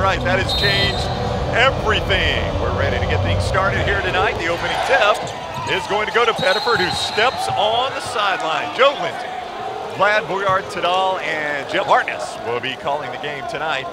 right, that has changed everything. We're ready to get things started here tonight. The opening tip is going to go to Pettiford, who steps on the sideline. Joe Lindsay, Vlad Boyard-Tadal, and Jim Hartness will be calling the game tonight,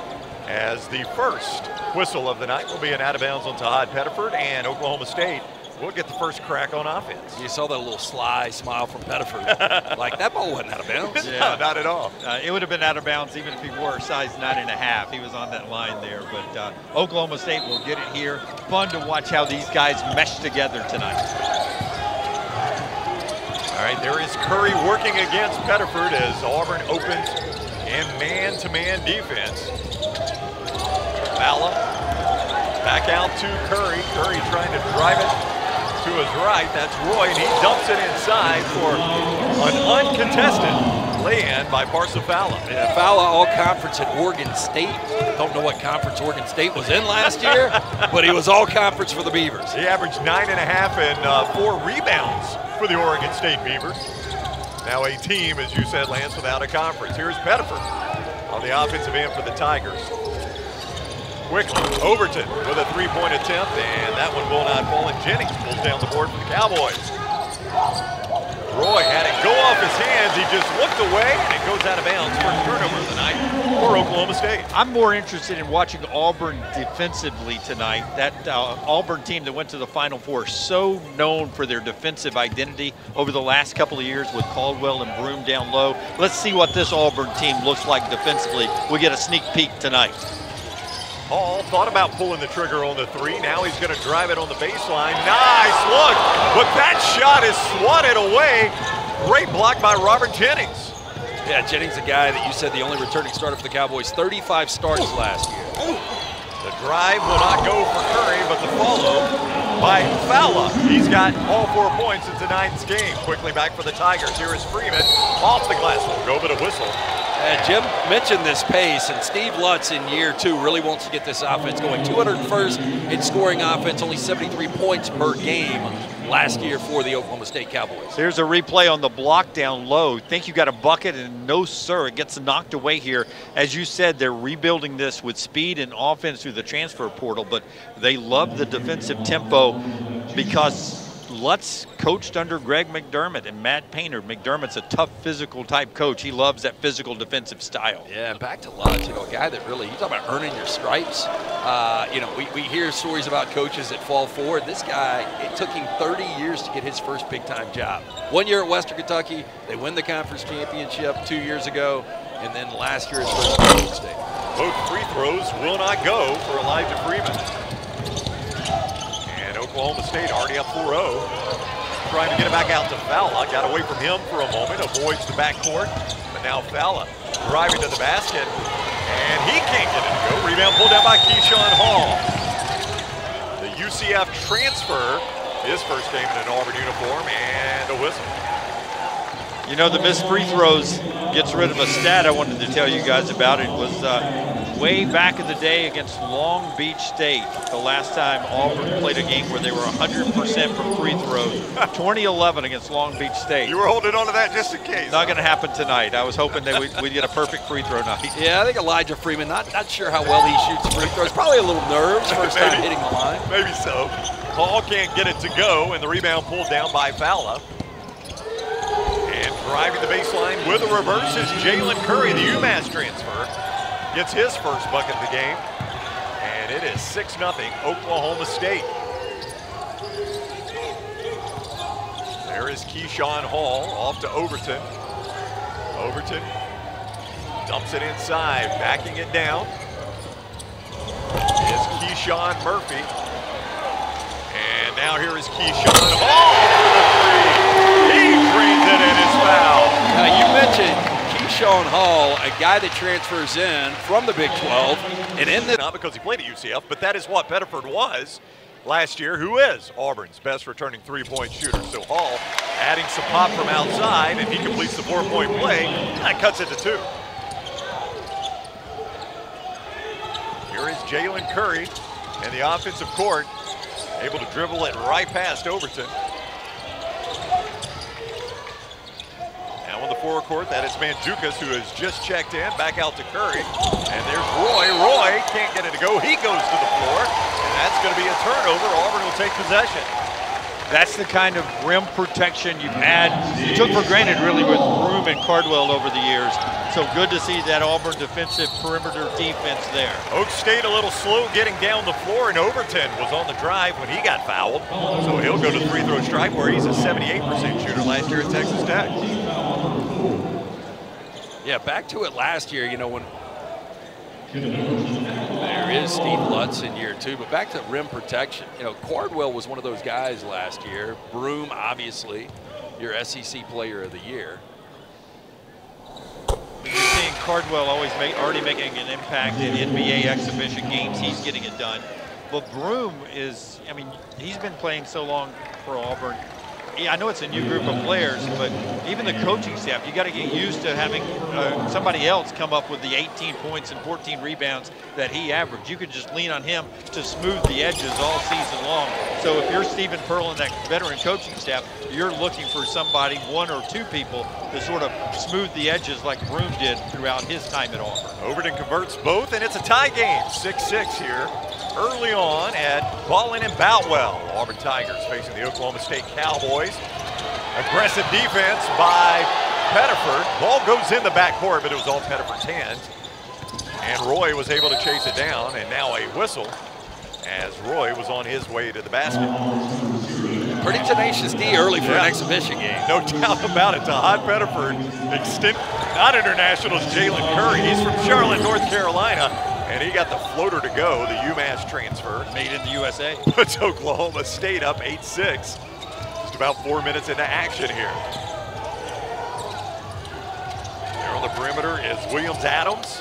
as the first whistle of the night will be an out of bounds on Tahad Pettiford, and Oklahoma State will get the first crack on offense. You saw that little sly smile from Pettiford. Like, that ball wasn't out of bounds. Yeah. No, not at all. It would have been out of bounds even if he wore a size 9.5. He was on that line there. But Oklahoma State will get it here. Fun to watch how these guys mesh together tonight. All right, there is Curry working against Pettiford as Auburn opens in man-to-man defense. Falla back out to Curry. Curry trying to drive it to his right. That's Roy, and he dumps it inside for an uncontested lay-in by Barca Falla. Yeah, Falla all conference at Oregon State. Don't know what conference Oregon State was in last year, but he was all conference for the Beavers. He averaged 9.5 and 4 rebounds for the Oregon State Beavers. Now a team, as you said, Lance, without a conference. Here's Pettiford on the offensive end for the Tigers. Quickly, Overton with a three-point attempt, and that one will not fall, and Jennings pulls down the board for the Cowboys. Roy had it go off his hands. He just looked away, and it goes out of bounds. First turnover of the night for Oklahoma State. I'm more interested in watching Auburn defensively tonight. That Auburn team that went to the Final Four, so known for their defensive identity over the last couple of years with Caldwell and Broome down low. Let's see what this Auburn team looks like defensively. We get a sneak peek tonight. Hall thought about pulling the trigger on the three. Now he's going to drive it on the baseline. Nice look, but that shot is swatted away. Great block by Robert Jennings. Yeah, Jennings, a guy that you said the only returning starter for the Cowboys, 35 starts last year. The drive will not go for Curry, but the follow by Falla. He's got all 4 points in tonight's game. Quickly back for the Tigers. Here is Freeman off the glass. Will go, but a whistle. Jim mentioned this pace, and Steve Lutz in year 2 really wants to get this offense going. 201st in scoring offense, only 73 points per game last year for the Oklahoma State Cowboys. Here's a replay on the block down low. Think you got a bucket, and no, sir, it gets knocked away here. As you said, they're rebuilding this with speed and offense through the transfer portal, but they love the defensive tempo because Lutz coached under Greg McDermott and Matt Painter. McDermott's a tough physical type coach. He loves that physical defensive style. Yeah, and back to Lutz, a guy that really, you talk about earning your stripes. We hear stories about coaches that fall forward. This guy, it took him 30 years to get his first big-time job. 1 year at Western Kentucky, they win the conference championship 2 years ago, and then last year his first Oklahoma State. Both free throws will not go for Elijah Freeman. Oklahoma State already up 4-0. Trying to get it back out to Falla. Got away from him for a moment, avoids the backcourt. But now Falla driving to the basket, and he can't get it to go. Rebound pulled down by Keyshawn Hall. The UCF transfer, his first game in an Auburn uniform, and a whistle. You know, the missed free throws gets rid of a stat I wanted to tell you guys about. It was way back in the day against Long Beach State, the last time Auburn played a game where they were 100% from free throws. 2011 against Long Beach State. You were holding on to that just in case. Not going to happen tonight. I was hoping that we'd get a perfect free throw night. Yeah, I think Elijah Freeman, not sure how well he shoots free throws. Probably a little nerves first time hitting the line. Maybe so. Hall can't get it to go, and the rebound pulled down by Falla. And driving the baseline with a reverse is Jalen Curry, the UMass transfer. Gets his first bucket of the game, and it is 6-0 Oklahoma State. There is Keyshawn Hall off to Overton. Overton dumps it inside, backing it down. Is Keyshawn Murphy. And now here is Keyshawn Hall for the three. He drains it and is fouled. Now you mentioned Keyshawn Hall, a guy that transfers in from the Big 12, and in the not because he played at UCF, but that is what Pettiford was last year, who is Auburn's best returning three-point shooter. So Hall adding some pop from outside, and he completes the 4-point play. That cuts it to 2. Here is Jalen Curry in the offensive court, able to dribble it right past Overton. Now on the forecourt. That is Mandzukic, who has just checked in. Back out to Curry. And there's Roy. Roy can't get it to go. He goes to the floor. And that's going to be a turnover. Auburn will take possession. That's the kind of rim protection you took for granted really with Broom and Cardwell over the years. So good to see that Auburn defensive perimeter defense there. Oak State a little slow getting down the floor, and Overton was on the drive when he got fouled. So he'll go to the free throw stripe where he's a 78% shooter last year at Texas Tech. Yeah, back to it last year, you know, when there is Steve Lutz in year 2, but back to rim protection. You know, Cardwell was one of those guys last year. Broom, obviously, your SEC player of the year. You're seeing Cardwell already making an impact in NBA exhibition games. He's getting it done. But Broom is, I mean, he's been playing so long for Auburn. I know it's a new group of players, but even the coaching staff, you got to get used to having somebody else come up with the 18 points and 14 rebounds that he averaged. You could just lean on him to smooth the edges all season long. So if you're Stephen Pearl and that veteran coaching staff, you're looking for somebody, 1 or 2 people, to sort of smooth the edges like Broom did throughout his time at Auburn. Overton converts both, and it's a tie game, 6-6 here. Early on at Ballin and Boutwell. Auburn Tigers facing the Oklahoma State Cowboys. Aggressive defense by Pettiford. Ball goes in the backcourt, but it was all Pettiford's hands. And Roy was able to chase it down, and now a whistle as Roy was on his way to the basket. Pretty tenacious D early for an exhibition game. No doubt about it. Tahad Pettiford, not internationals, Jalen Curry. He's from Charlotte, North Carolina. And he got the floater to go, the UMass transfer. Made in the USA. Puts Oklahoma State up 8-6. Just about 4 minutes into action here. There on the perimeter is Williams-Adams.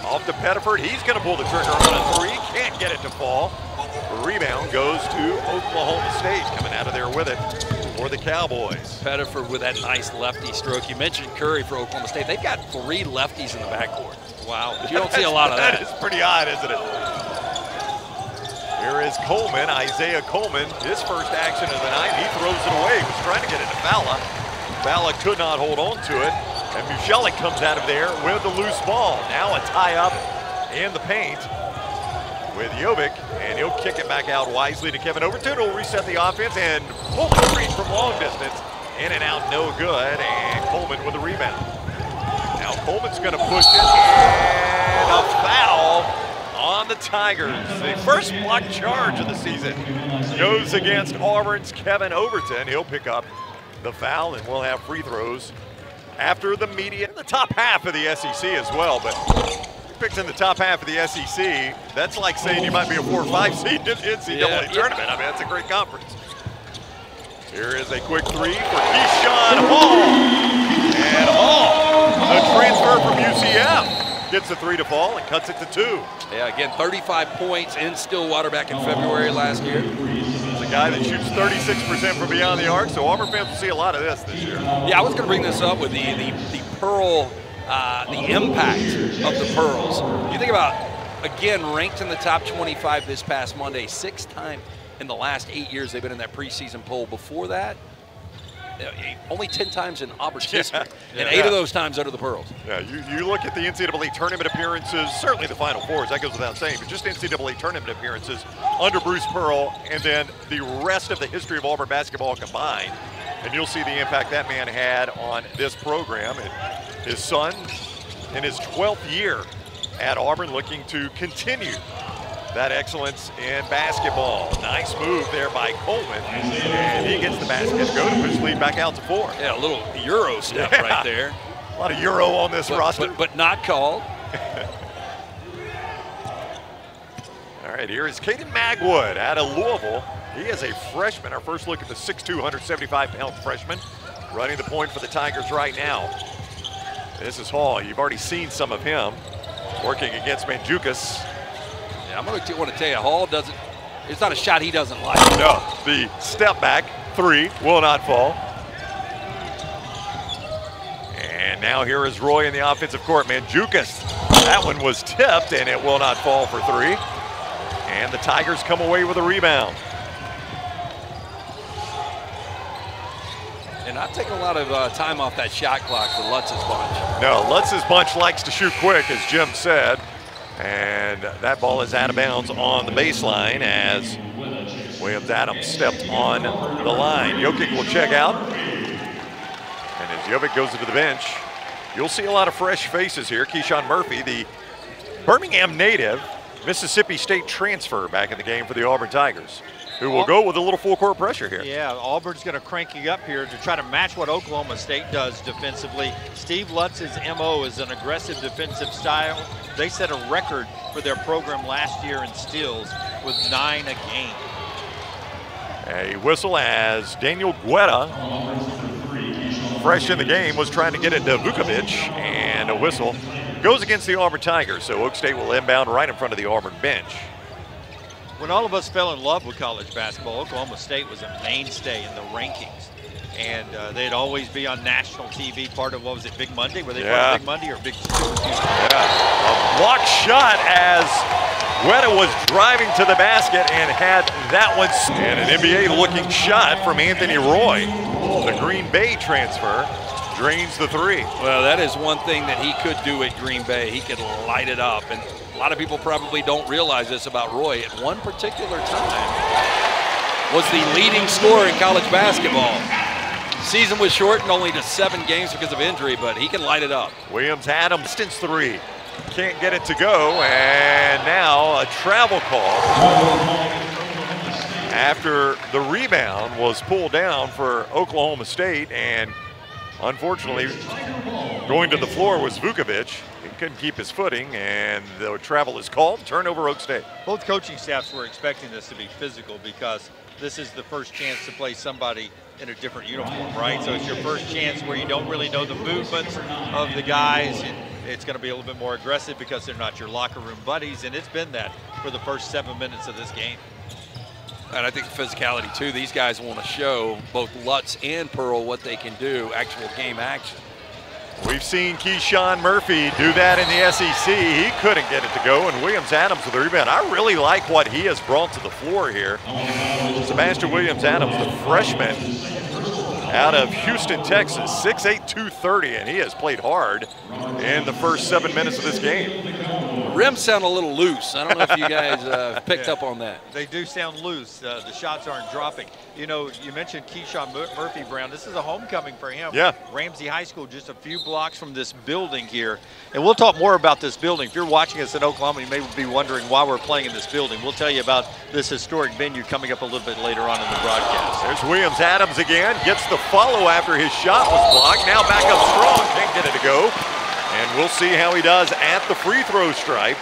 Off to Pettiford. He's going to pull the trigger on a 3. Can't get it to fall. The rebound goes to Oklahoma State, coming out of there with it for the Cowboys. Pettiford with that nice lefty stroke. You mentioned Curry for Oklahoma State. They've got 3 lefties in the backcourt. Wow. You don't see a lot of that. That is pretty odd, isn't it? Here is Coleman, Isaiah Coleman, his first action of the night. He throws it away. He was trying to get it to Falla. Falla could not hold on to it. And Muschelik comes out of there with the loose ball. Now a tie-up in the paint with Jovic, and he'll kick it back out wisely to Kevin Overton. He'll reset the offense and pull the three from long distance. In and out, no good, and Coleman with the rebound. Now Coleman's going to push it, and a foul on the Tigers. The first block charge of the season goes against Auburn's Kevin Overton. He'll pick up the foul, and we'll have free throws after the the top half of the SEC as well. But picks in the top half of the SEC, that's like saying you might be a 4 or 5 seed in the NCAA tournament. I mean, that's a great conference. Here is a quick 3 for Keyshawn Hall. And Hall, the transfer from UCF, gets the 3 to fall and cuts it to 2. Yeah, again, 35 points in Stillwater back in February last year. He's a guy that shoots 36% from beyond the arc, so Auburn fans will see a lot of this year. Yeah, I was going to bring this up with the Pearl, the impact of the Pearls. You think about, again, ranked in the top 25 this past Monday, 6 times in the last 8 years they've been in that preseason poll. Before that, only 10 times in Auburn's history, and 8 of those times under the Pearls. Yeah, you look at the NCAA tournament appearances, certainly the Final Fours, that goes without saying, but just NCAA tournament appearances under Bruce Pearl, and then the rest of the history of Auburn basketball combined, and you'll see the impact that man had on this program. And his son, in his 12th year at Auburn, looking to continue that excellence in basketball. Nice move there by Coleman, and he gets the basket to go to push lead back out to 4. Yeah, a little Euro step right there. A lot of Euro on this roster. But not called. All right, here is Caden Magwood out of Louisville. He is a freshman. Our first look at the 6'2", 175-pound freshman, running the point for the Tigers right now. This is Hall. You've already seen some of him working against Mandzukic. Yeah, I'm going to want to tell you, Hall doesn't, it's not a shot he doesn't like. No, the step back 3 will not fall. And now here is Roy in the offensive court. Mandzukic, that one was tipped, and it will not fall for 3. And the Tigers come away with a rebound. And not taking a lot of time off that shot clock for Lutz's bunch. No, Lutz's bunch likes to shoot quick, as Jim said. And that ball is out of bounds on the baseline as Williams-Adams stepped on the line. Jokic will check out. And as Jokic goes to the bench, you'll see a lot of fresh faces here. Keyshawn Murphy, the Birmingham native, Mississippi State transfer back in the game for the Auburn Tigers, who will go with a little full court pressure here. Yeah, Auburn's going to crank you up here to try to match what Oklahoma State does defensively. Steve Lutz's MO is an aggressive defensive style. They set a record for their program last year in steals with 9 a game. A whistle as Daniel Guetta, fresh in the game, was trying to get it to Vukovic, and a whistle goes against the Auburn Tigers. So Oak State will inbound right in front of the Auburn bench. When all of us fell in love with college basketball, Oklahoma State was a mainstay in the rankings. And they'd always be on national TV, part of, what was it, Big Monday? Were they part of Big Monday or Big Two? Yeah, a blocked shot as Guetta was driving to the basket and had that one. And an NBA-looking shot from Anthony Roy. The Green Bay transfer drains the three. Well, that is one thing that he could do at Green Bay. He could light it up. And a lot of people probably don't realize this about Roy. At one particular time, was the leading scorer in college basketball. Season was shortened only to 7 games because of injury, but he can light it up. Williams-Adams, distance three. Can't get it to go, and now a travel call after the rebound was pulled down for Oklahoma State, and unfortunately, going to the floor was Vukovic. He couldn't keep his footing, and the travel is called. Turnover, Oak State. Both coaching staffs were expecting this to be physical because this is the first chance to play somebody in a different uniform, right? So it's your first chance where you don't really know the movements of the guys. It's going to be a little bit more aggressive because they're not your locker room buddies, and it's been that for the first 7 minutes of this game. And I think the physicality, too. These guys want to show both Lutz and Pearl what they can do, actual game action. We've seen Keyshawn Murphy do that in the SEC. He couldn't get it to go, and Williams-Adams with the rebound. I really like what he has brought to the floor here. Sebastian Williams-Adams, the freshman out of Houston, Texas, 6'8", 230, and he has played hard in the first 7 minutes of this game. The rims sound a little loose. I don't know if you guys picked up on that. They do sound loose. The shots aren't dropping. You know, you mentioned Keyshawn Murphy, Brown. This is a homecoming for him. Yeah. Ramsey High School, just a few blocks from this building here. And we'll talk more about this building. If you're watching us in Oklahoma, you may be wondering why we're playing in this building. We'll tell you about this historic venue coming up a little bit later on in the broadcast. There's Williams-Adams again. Gets the follow after his shot was blocked. Now back up strong. Can't get it to go. And we'll see how he does at the free throw stripe.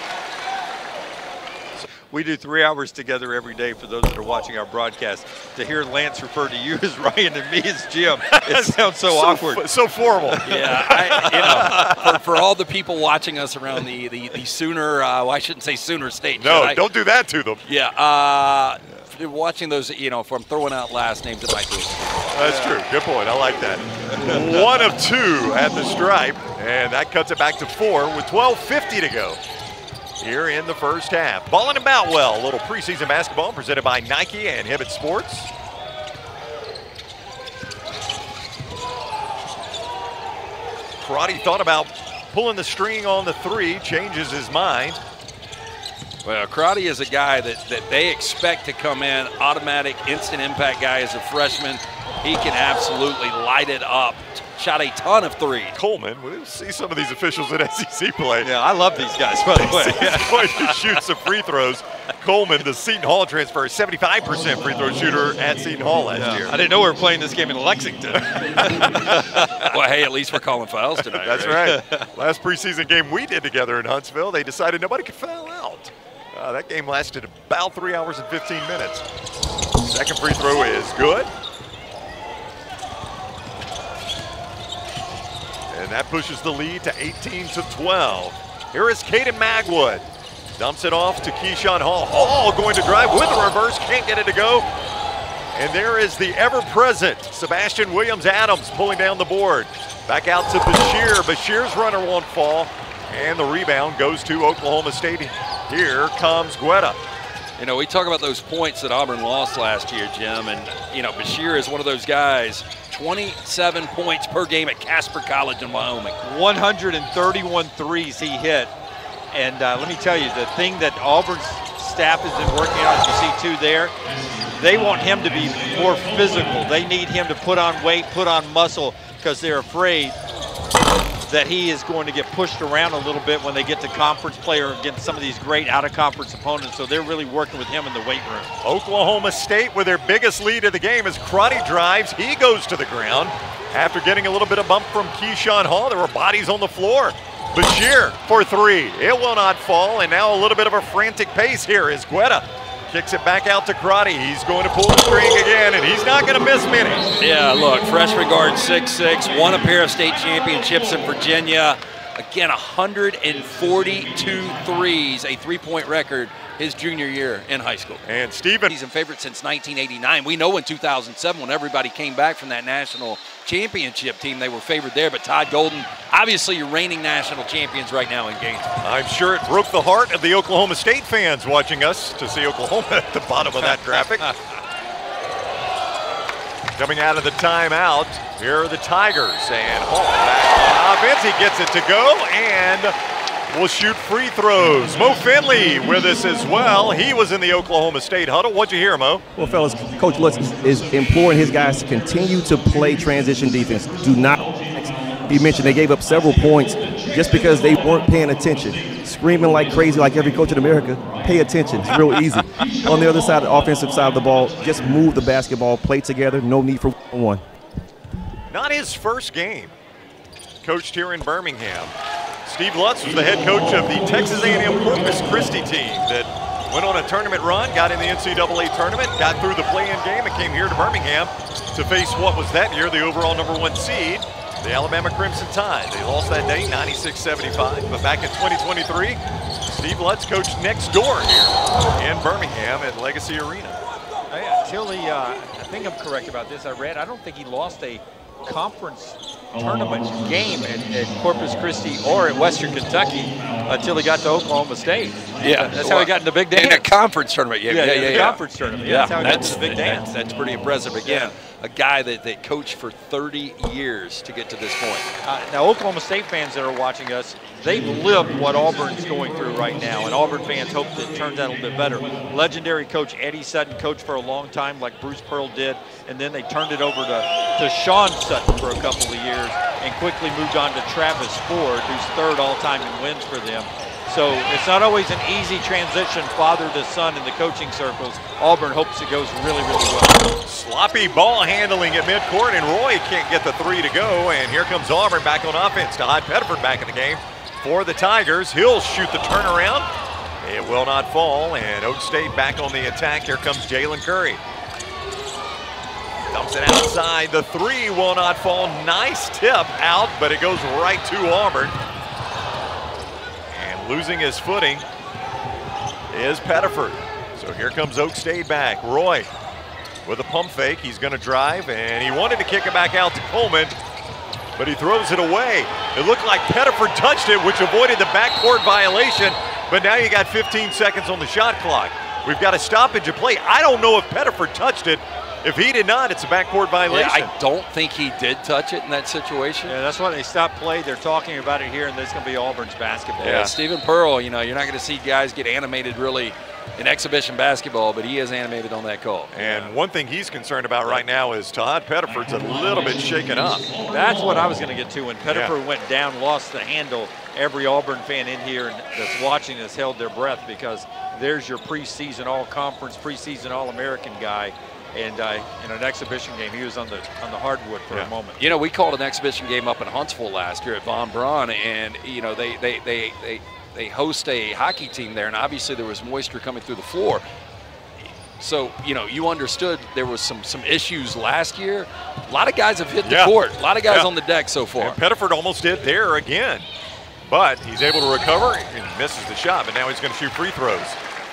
We do 3 hours together every day for those that are watching our broadcast. To hear Lance refer to you as Ryan and me as Jim, it sounds so awkward. So formal. Yeah, for all the people watching us around the Sooner, well, I shouldn't say Sooner State. No, don't do that to them. Yeah, watching those, if I'm throwing out last names, it might be. That's true. Good point. I like that. 1 of 2 at the stripe, and that cuts it back to 4 with 12:50 to go here in the first half. Ballin' about well. A little preseason basketball presented by Nike and Hibbett Sports. Karate thought about pulling the string on the 3, changes his mind. Well, Karate is a guy that they expect to come in, automatic, instant impact guy as a freshman. He can absolutely light it up. Shot a ton of threes. Coleman, we'll see some of these officials at SEC play. Yeah, I love these guys, by the way. He's going to shoot some free throws. Coleman, the Seton Hall transfer, 75% free throw shooter at Seton Hall last year. I didn't know we were playing this game in Lexington. Well, hey, at least we're calling fouls tonight. That's right. Last preseason game we did together in Huntsville, they decided nobody could foul out. That game lasted about 3 hours and 15 minutes. Second free throw is good. And that pushes the lead to 18-12. Here is Caden Magwood. Dumps it off to Keyshawn Hall. Hall going to drive with a reverse, can't get it to go. And there is the ever-present Sebastian Williams-Adams pulling down the board. Back out to Bashir. Bashir's runner won't fall. And the rebound goes to Oklahoma State. Here comes Guetta. You know, we talk about those points that Auburn lost last year, Jim, and, Bashir is one of those guys, 27 points per game at Casper College in Wyoming. 131 threes he hit. And let me tell you, the thing that Auburn's staff has been working on, as you see too there, they want him to be more physical. They need him to put on weight, put on muscle, because they're afraid that he is going to get pushed around a little bit when they get to conference play or against some of these great out-of-conference opponents. So they're really working with him in the weight room. Oklahoma State with their biggest lead of the game as Crotty drives. He goes to the ground after getting a little bit of bump from Keyshawn Hall. There were bodies on the floor. Bashir for three. It will not fall, and now a little bit of a frantic pace here as Guetta kicks it back out to Crotty. He's going to pull the string again, and he's not going to miss many. Yeah, look, freshman guard 6'6", won a pair of state championships in Virginia. Again, 142 threes, a three-point record his junior year in high school. And Stephen. He's a favorite since 1989. We know in 2007 when everybody came back from that national championship team, they were favored there. But Todd Golden, obviously you're reigning national champions right now in Gainesville. I'm sure it broke the heart of the Oklahoma State fans watching us to see Oklahoma at the bottom of that graphic. Coming out of the timeout, here are the Tigers. And Hall back on offense. He gets it to go and will shoot free throws. Mo Finley with us as well. He was in the Oklahoma State huddle. What'd you hear, Mo? Well, fellas, Coach Lutz is imploring his guys to continue to play transition defense. Do not, he mentioned they gave up several points just because they weren't paying attention. Screaming like crazy like every coach in America, pay attention. It's real easy. On the other side, the offensive side of the ball, just move the basketball, play together, no need for one. Not his first game. Coached here in Birmingham. Steve Lutz was the head coach of the Texas A&M Corpus Christi team that went on a tournament run, got in the NCAA tournament, got through the play-in game, and came here to Birmingham to face what was that year the overall #1 seed, the Alabama Crimson Tide. They lost that day, 96-75, but back in 2023, Steve Lutz coached next door here in Birmingham at Legacy Arena. Until he, I think I'm correct about this, I don't think he lost a conference tournament game at Corpus Christi or at Western Kentucky until he got to Oklahoma State. Yeah, that's how he got in the big dance. In a conference tournament, yeah. Conference tournament. Yeah, that's how he got to the big dance. That's pretty impressive. Again, a guy that coached for 30 years to get to this point. Now, Oklahoma State fans that are watching us, they've lived what Auburn's going through right now, and Auburn fans hope that it turns out a little bit better. Legendary coach Eddie Sutton coached for a long time like Bruce Pearl did, and then they turned it over to Sean Sutton for a couple of years and quickly moved on to Travis Ford, who's third all-time in wins for them. So it's not always an easy transition father to son in the coaching circles. Auburn hopes it goes really, really well. Sloppy ball handling at midcourt, and Roy can't get the three to go. And here comes Auburn back on offense. Todd Pettiford back in the game for the Tigers. He'll shoot the turnaround. It will not fall, and Oak State back on the attack. Here comes Jalen Curry. Dumps it outside. The three will not fall. Nice tip out, but it goes right to Auburn. Losing his footing is Pettiford. So here comes Oak State back. Roy with a pump fake. He's going to drive, and he wanted to kick it back out to Coleman, but he throws it away. It looked like Pettiford touched it, which avoided the backcourt violation, but now you got 15 seconds on the shot clock. We've got a stoppage of play. I don't know if Pettiford touched it. If he did not, it's a backcourt violation. Yeah, I don't think he did touch it in that situation. Yeah, that's why they stopped play. They're talking about it here, and this is going to be Auburn's basketball. Yeah, Stephen Pearl, you know, you're not going to see guys get animated really in exhibition basketball, but he is animated on that call. And one thing he's concerned about right now is Todd Pettiford's a little bit shaken up. That's what I was going to get to. When Pettiford went down, lost the handle, every Auburn fan in here that's watching this held their breath, because there's your preseason all-conference, preseason all-American guy. And in an exhibition game, he was on the hardwood for a moment. You know, we called an exhibition game up in Huntsville last year at Von Braun, and you know they host a hockey team there, and obviously there was moisture coming through the floor. So you know, you understood there was some issues last year. A lot of guys have hit the court. A lot of guys on the deck so far. And Pettiford almost did there again, but he's able to recover and misses the shot. But now he's going to shoot free throws.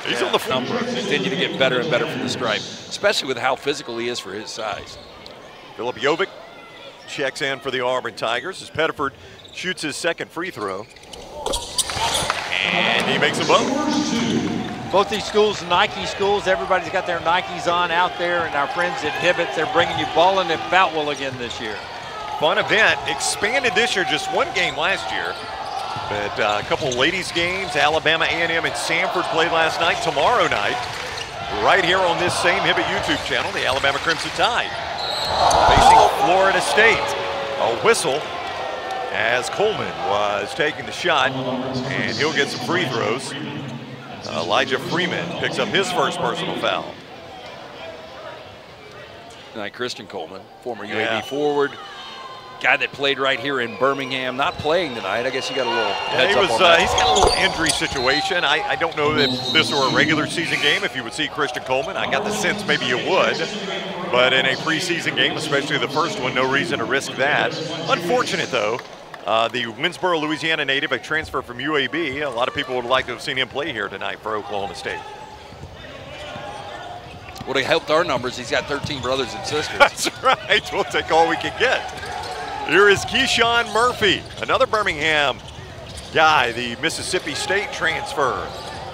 He's on the floor. Continue to get better and better from the stripe, especially with how physical he is for his size. Philip Jovic checks in for the Auburn Tigers as Pettiford shoots his second free throw. And he makes them both. Both these schools, Nike schools, everybody's got their Nikes on out there, and our friends at Hibbett, they're bringing you bowling at Boutwell again this year. Fun event, expanded this year, just one game last year. But a couple ladies games, Alabama A&M and Samford played last night. Tomorrow night, right here on this same Hibbett YouTube channel, the Alabama Crimson Tide facing Florida State. A whistle as Coleman was taking the shot, and he'll get some free throws. Elijah Freeman picks up his first personal foul. Tonight, Christian Coleman, former UAB forward, guy that played right here in Birmingham, not playing tonight. I guess he got a little heads up on that. He's got a little injury situation. I don't know if this were a regular season game, if you would see Christian Coleman. I got the sense maybe you would. But in a preseason game, especially the first one, no reason to risk that. Unfortunate, though. The Winsboro, Louisiana native, a transfer from UAB. A lot of people would like to have seen him play here tonight for Oklahoma State. Would have helped our numbers. He's got 13 brothers and sisters. That's right. We'll take all we can get. Here is Keyshawn Murphy, another Birmingham guy, the Mississippi State transfer.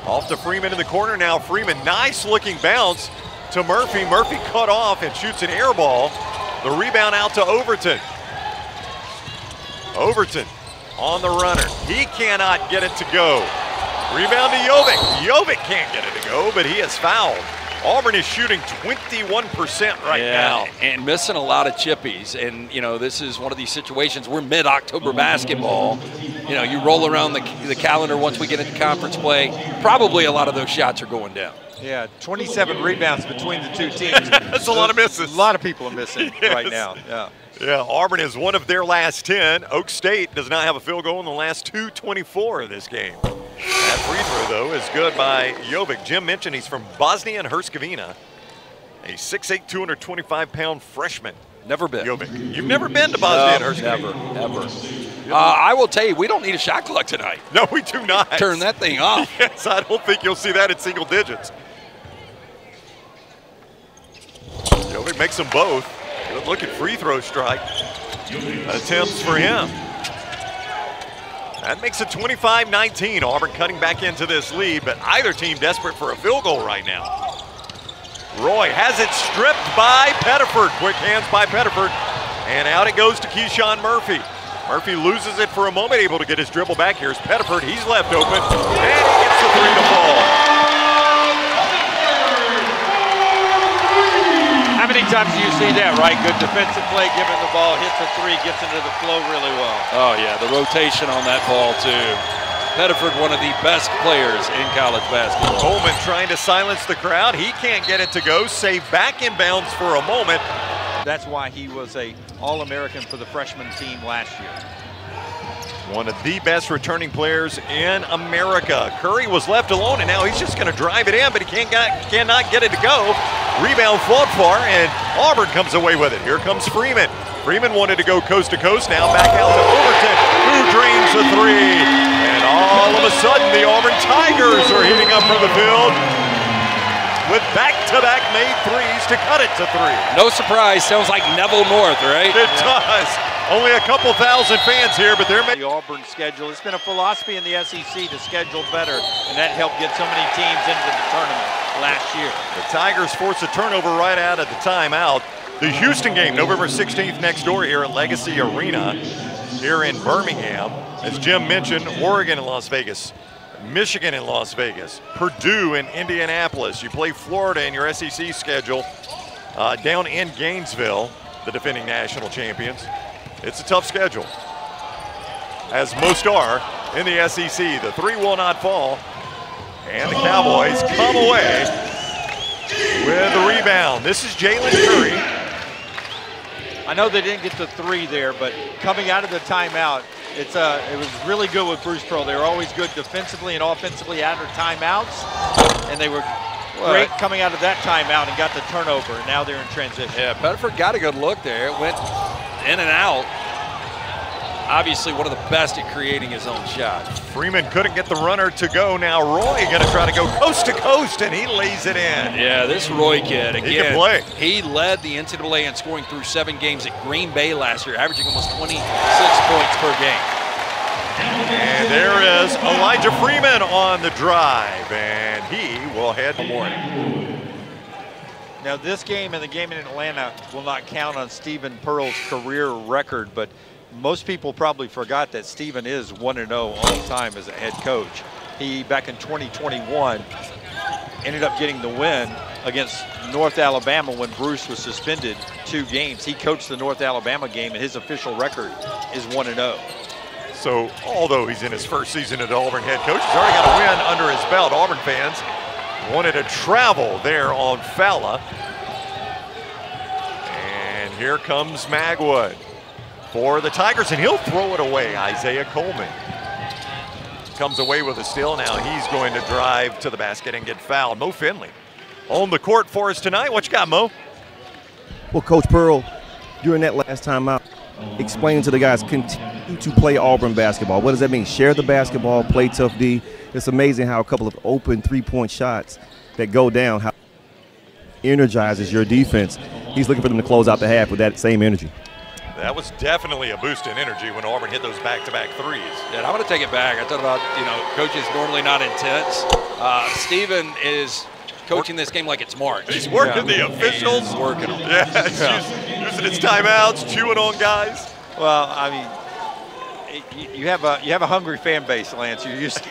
Off to Freeman in the corner now. Freeman, nice looking bounce to Murphy. Murphy cut off and shoots an air ball. The rebound out to Overton. Overton on the runner. He cannot get it to go. Rebound to Jovic. Jovic can't get it to go, but he is fouled. Auburn is shooting 21% right now. And missing a lot of chippies. And, you know, this is one of these situations. We're mid-October basketball. You know, you roll around the calendar once we get into conference play, probably a lot of those shots are going down. Yeah, 27 rebounds between the two teams. That's a lot of misses. A lot of people are missing right now. Yeah, Auburn is one of their last 10. Oak State does not have a field goal in the last 2:24 of this game. That free throw, though, is good by Jovic. Jim mentioned he's from Bosnia and Herzegovina. A 6'8", 225-pound freshman. Never been. Jovic. You've never been to Bosnia and Herzegovina? Never. I will tell you, we don't need a shot clock tonight. No, we do not. Turn that thing off. Yes, I don't think you'll see that in single digits. Jovic makes them both. Good looking free throw strike. Attempts for him. That makes it 25-19. Auburn cutting back into this lead, but either team desperate for a field goal right now. Roy has it stripped by Pettiford. Quick hands by Pettiford. And out it goes to Keyshawn Murphy. Murphy loses it for a moment, able to get his dribble back. Here's Pettiford. He's left open, and he gets the three to fall. How many times do you see that, right? Good defensive play, giving the ball, hits a three, gets into the flow really well. Oh, yeah, the rotation on that ball, too. Pettiford, one of the best players in college basketball. Coleman trying to silence the crowd. He can't get it to go. Save back in bounds for a moment. That's why he was a All-American for the freshman team last year. One of the best returning players in America. Curry was left alone, and now he's just going to drive it in, but he cannot get it to go. Rebound fought for, and Auburn comes away with it. Here comes Freeman. Freeman wanted to go coast to coast, now back out to Overton, who drains the three. And all of a sudden, the Auburn Tigers are heating up from the field with back-to-back made threes to cut it to three. No surprise, sounds like Neville North, right? It does. Only a couple thousand fans here, but they're the Auburn schedule. It's been a philosophy in the SEC to schedule better, and that helped get so many teams into the tournament last year. The Tigers force a turnover right out at the timeout. The Houston game, November 16th, next door here at Legacy Arena here in Birmingham. As Jim mentioned, Oregon and Las Vegas, Michigan and Las Vegas, Purdue and Indianapolis. You play Florida in your SEC schedule down in Gainesville, the defending national champions. It's a tough schedule, as most are in the SEC. The three will not fall, and the Cowboys come away with the rebound. This is Jalen Curry. I know they didn't get the three there, but coming out of the timeout, it was really good with Bruce Pearl. They were always good defensively and offensively out of timeouts, and they were great coming out of that timeout and got the turnover, and now they're in transition. Yeah, Pettiford got a good look there. It went in and out. Obviously one of the best at creating his own shot. Freeman couldn't get the runner to go. Now Roy going to try to go coast to coast, and he lays it in. Yeah, this Roy kid, again, he can play. He led the NCAA in scoring through 7 games at Green Bay last year, averaging almost 26 points per game. And there is Elijah Freeman on the drive, and he will head to morning. Now this game and the game in Atlanta will not count on Stephen Pearl's career record, but most people probably forgot that Stephen is 1-0 all time as a head coach. He, back in 2021, ended up getting the win against North Alabama when Bruce was suspended 2 games. He coached the North Alabama game, and his official record is 1-0. So although he's in his first season as Auburn head coach, he's already got a win under his belt. Auburn fans wanted to travel there on Fowler. And here comes Magwood for the Tigers, and he'll throw it away. Isaiah Coleman comes away with a steal. Now he's going to drive to the basket and get fouled. Mo Finley on the court for us tonight. What you got, Mo? Well, Coach Pearl, during that last time out, explaining to the guys, continue to play Auburn basketball. What does that mean? Share the basketball, play tough D. It's amazing how a couple of open three-point shots that go down, how energizes your defense. He's looking for them to close out the half with that same energy. That was definitely a boost in energy when Auburn hit those back-to-back threes. Yeah, and I'm going to take it back. I thought about, coaches normally not intense. Stephen is coaching this game like it's March. He's working the officials. He's working them. Yeah, he's using his timeouts, chewing on guys. Well, I mean, you have a hungry fan base, Lance. You're used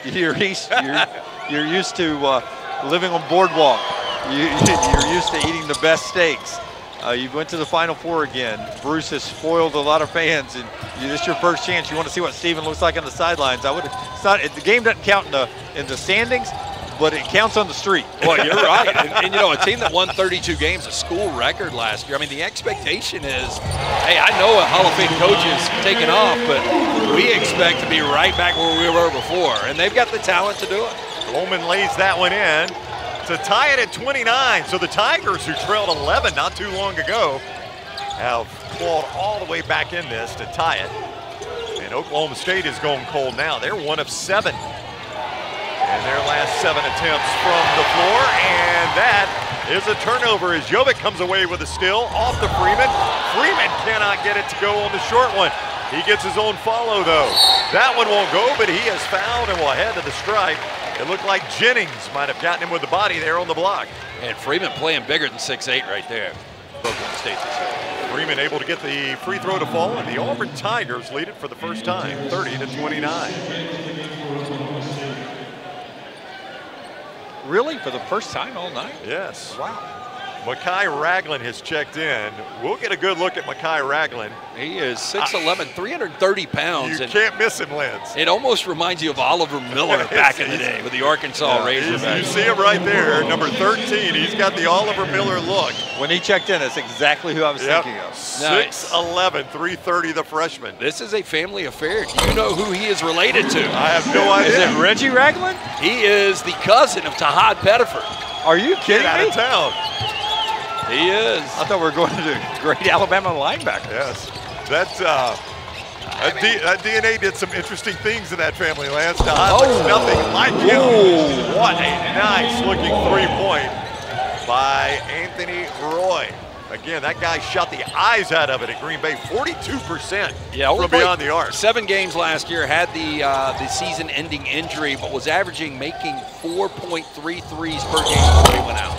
to living on boardwalk. You're used to eating the best steaks. You went to the Final Four again. Bruce has spoiled a lot of fans, and this is your first chance. You want to see what Stephen looks like on the sidelines. The game doesn't count in the standings, but it counts on the street. Well, you're right. And a team that won 32 games, a school record last year. I mean, the expectation is, hey, I know a Hall of Fame coach is taking off, but we expect to be right back where we were before, and they've got the talent to do it. Coleman lays that one in to tie it at 29. So the Tigers, who trailed 11 not too long ago, have clawed all the way back in this to tie it. And Oklahoma State is going cold now. They're 1 of 7 in their last 7 attempts from the floor. And that is a turnover as Jovic comes away with a steal off the Freeman. Freeman cannot get it to go on the short one. He gets his own follow, though. That one won't go, but he has fouled and will head to the stripe. It looked like Jennings might have gotten him with the body there on the block. And Freeman playing bigger than 6'8" right there. Oklahoma State this year. Freeman able to get the free throw to fall, and the Auburn Tigers lead it for the first time, 30-29. Really? For the first time all night? Yes. Wow. Mekhi Ragland has checked in. We'll get a good look at Mekhi Ragland. He is 6'11", 330 pounds. You can't miss him, Lance. It almost reminds you of Oliver Miller back in the day with the Arkansas Razorbacks. You see him right there, number 13. He's got the Oliver Miller look. When he checked in, that's exactly who I was thinking of. 6'11", 330, the freshman. This is a family affair. Do you know who he is related to? I have no idea. Is it Reggie Ragland? He is the cousin of Tahad Pettiford. Are you kidding me? Out of town. He is. I thought we were going to great Alabama linebacker. Yes. That DNA did some interesting things in that family, Lance. Looks nothing like him. What a nice looking 3-point by Anthony Roy. Again, that guy shot the eyes out of it at Green Bay, 42% from beyond the arc. 7 games last year, had the season-ending injury, but was making 4.3 threes per game before he went out.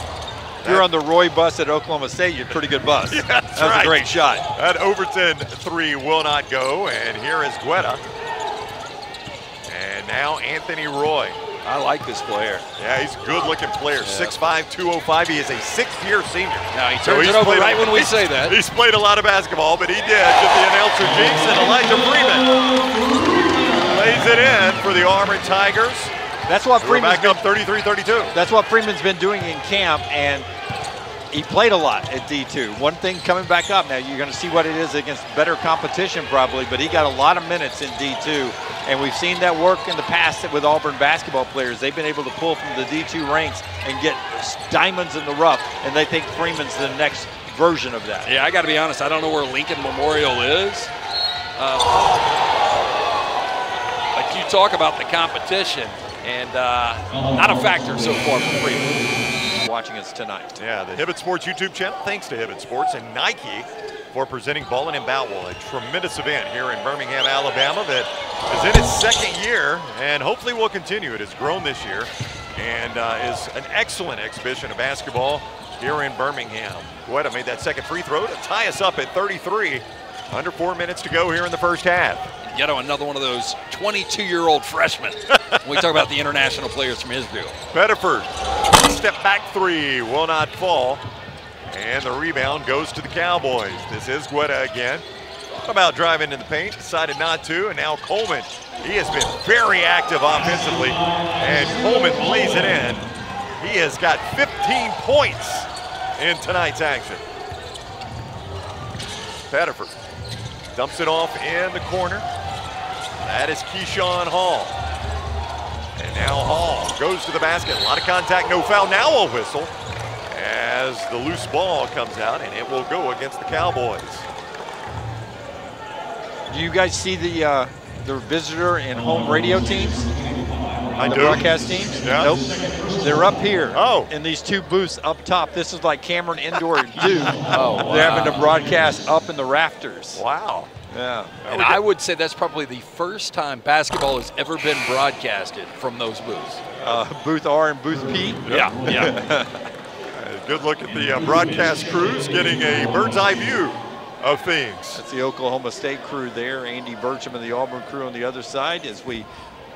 If you're on the Roy bus at Oklahoma State, you're a pretty good bus. Yeah, that was a great shot. That Overton 3 will not go, and here is Guetta. And now Anthony Roy. I like this player. Yeah, he's a good-looking player. 6'5", 205. He is a 6th-year senior. Now he turns it over right when we say that. He's played a lot of basketball, but he did get the announcer jinx, and Elijah Freeman lays it in for the Auburn Tigers. That's what Freeman's back up 33-32. That's what Freeman's been doing in camp, and he played a lot at D2. One thing coming back up now, you're going to see what it is against better competition probably, but he got a lot of minutes in D2, and we've seen that work in the past with Auburn basketball players. They've been able to pull from the D2 ranks and get diamonds in the rough, and they think Freeman's the next version of that. Yeah, I got to be honest, I don't know where Lincoln Memorial is. But you talk about the competition, and not a factor so far for Freeman. Watching us tonight. Yeah, the Hibbett Sports YouTube channel, thanks to Hibbett Sports, and Nike for presenting Ballin and Bowell, a tremendous event here in Birmingham, Alabama that is in its second year and hopefully will continue. It has grown this year and is an excellent exhibition of basketball here in Birmingham. Guetta made that second free throw to tie us up at 33. Under 4 minutes to go here in the first half. Ghetto, another one of those 22-year-old freshmen. When we talk about the international players from Israel. Pettiford, step back three, will not fall. And the rebound goes to the Cowboys. This is Guetta again. About driving in the paint, decided not to, and now Coleman. He has been very active offensively, and Coleman lays it in. He has got 15 points in tonight's action. Pettiford dumps it off in the corner. That is Keyshawn Hall. And now Hall goes to the basket. A lot of contact, no foul. Now a whistle as the loose ball comes out, and it will go against the Cowboys. Do you guys see the visitor and home radio teams? I the do. Broadcast teams? Yeah. Nope. They're up here. Oh. In these two booths up top. This is like Cameron Indoor and Duke. Oh, wow. They're having to broadcast up in the rafters. Wow. Yeah. And I would say that's probably the first time basketball has ever been broadcasted from those booths. Booth R and Booth P. Yeah. Good look at the broadcast crews getting a bird's eye view of things. That's the Oklahoma State crew there. Andy Burcham and the Auburn crew on the other side as we